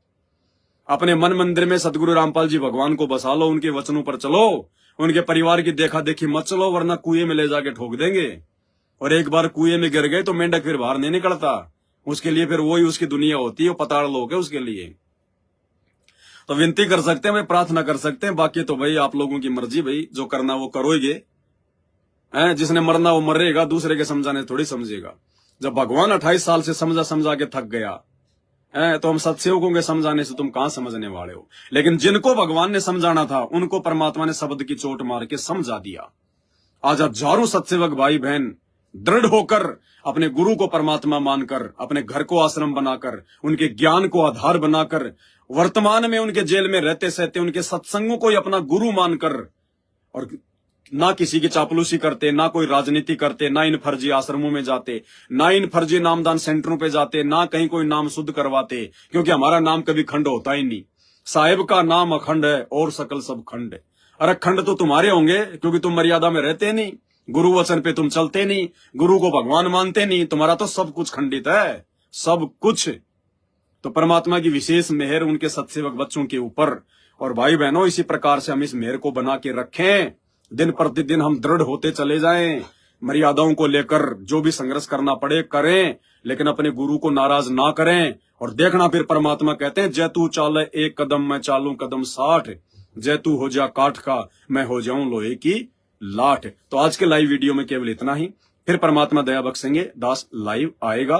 अपने मन मंदिर में सतगुरु रामपाल जी भगवान को बसा लो, उनके वचनों पर चलो, उनके परिवार की देखा देखी मत चलो, वरना कुएं में ले जाके ठोक देंगे। और एक बार कुएं में गिर गए तो मेंढक फिर बाहर नहीं निकलता, उसके लिए फिर वही उसकी दुनिया होती है, वो पताड़ लोग है उसके लिए। तो विनती कर सकते हैं भाई, प्रार्थना कर सकते हैं, बाकी तो भाई आप लोगों की मर्जी, भाई जो करना वो करोगे। जिसने मरना वो मरेगा, दूसरे के समझाने थोड़ी समझेगा। जब भगवान 28 साल से समझा समझा के थक गया तो हम सत्सेवकों के समझाने से तुम कहां समझने वाले हो। लेकिन जिनको भगवान ने समझाना था उनको परमात्मा ने शब्द की चोट मार के समझा दिया। आज हजारों सत्सेवक भाई बहन दृढ़ होकर अपने गुरु को परमात्मा मानकर, अपने घर को आश्रम बनाकर, उनके ज्ञान को आधार बनाकर, वर्तमान में उनके जेल में रहते सहते उनके सत्संगों को ही अपना गुरु मानकर, और ना किसी की चापलूसी करते, ना कोई राजनीति करते, ना इन फर्जी आश्रमों में जाते, ना इन फर्जी नामदान सेंटरों पे जाते, ना कहीं कोई नाम शुद्ध करवाते, क्योंकि हमारा नाम कभी खंड होता ही नहीं। साहेब का नाम अखंड है और सकल सब खंड है। अरे खंड तो तुम्हारे होंगे क्योंकि तुम मर्यादा में रहते नहीं, गुरु वचन पे तुम चलते नहीं, गुरु को भगवान मानते नहीं, तुम्हारा तो सब कुछ खंडित है, सब कुछ। तो परमात्मा की विशेष मेहर उनके सत्सेवक बच्चों के ऊपर। और भाई बहनों, इसी प्रकार से हम इस मेहर को बना के रखें, दिन प्रतिदिन हम दृढ़ होते चले जाएं, मर्यादाओं को लेकर जो भी संघर्ष करना पड़े करें, लेकिन अपने गुरु को नाराज ना करें। और देखना फिर परमात्मा कहते हैं, जय तू चाले एक कदम मैं चालूं कदम 60, जय तू हो जा काठ का मैं हो जाऊं लोहे की लाठ। तो आज के लाइव वीडियो में केवल इतना ही, फिर परमात्मा दया बख्शेंगे, दास लाइव आएगा।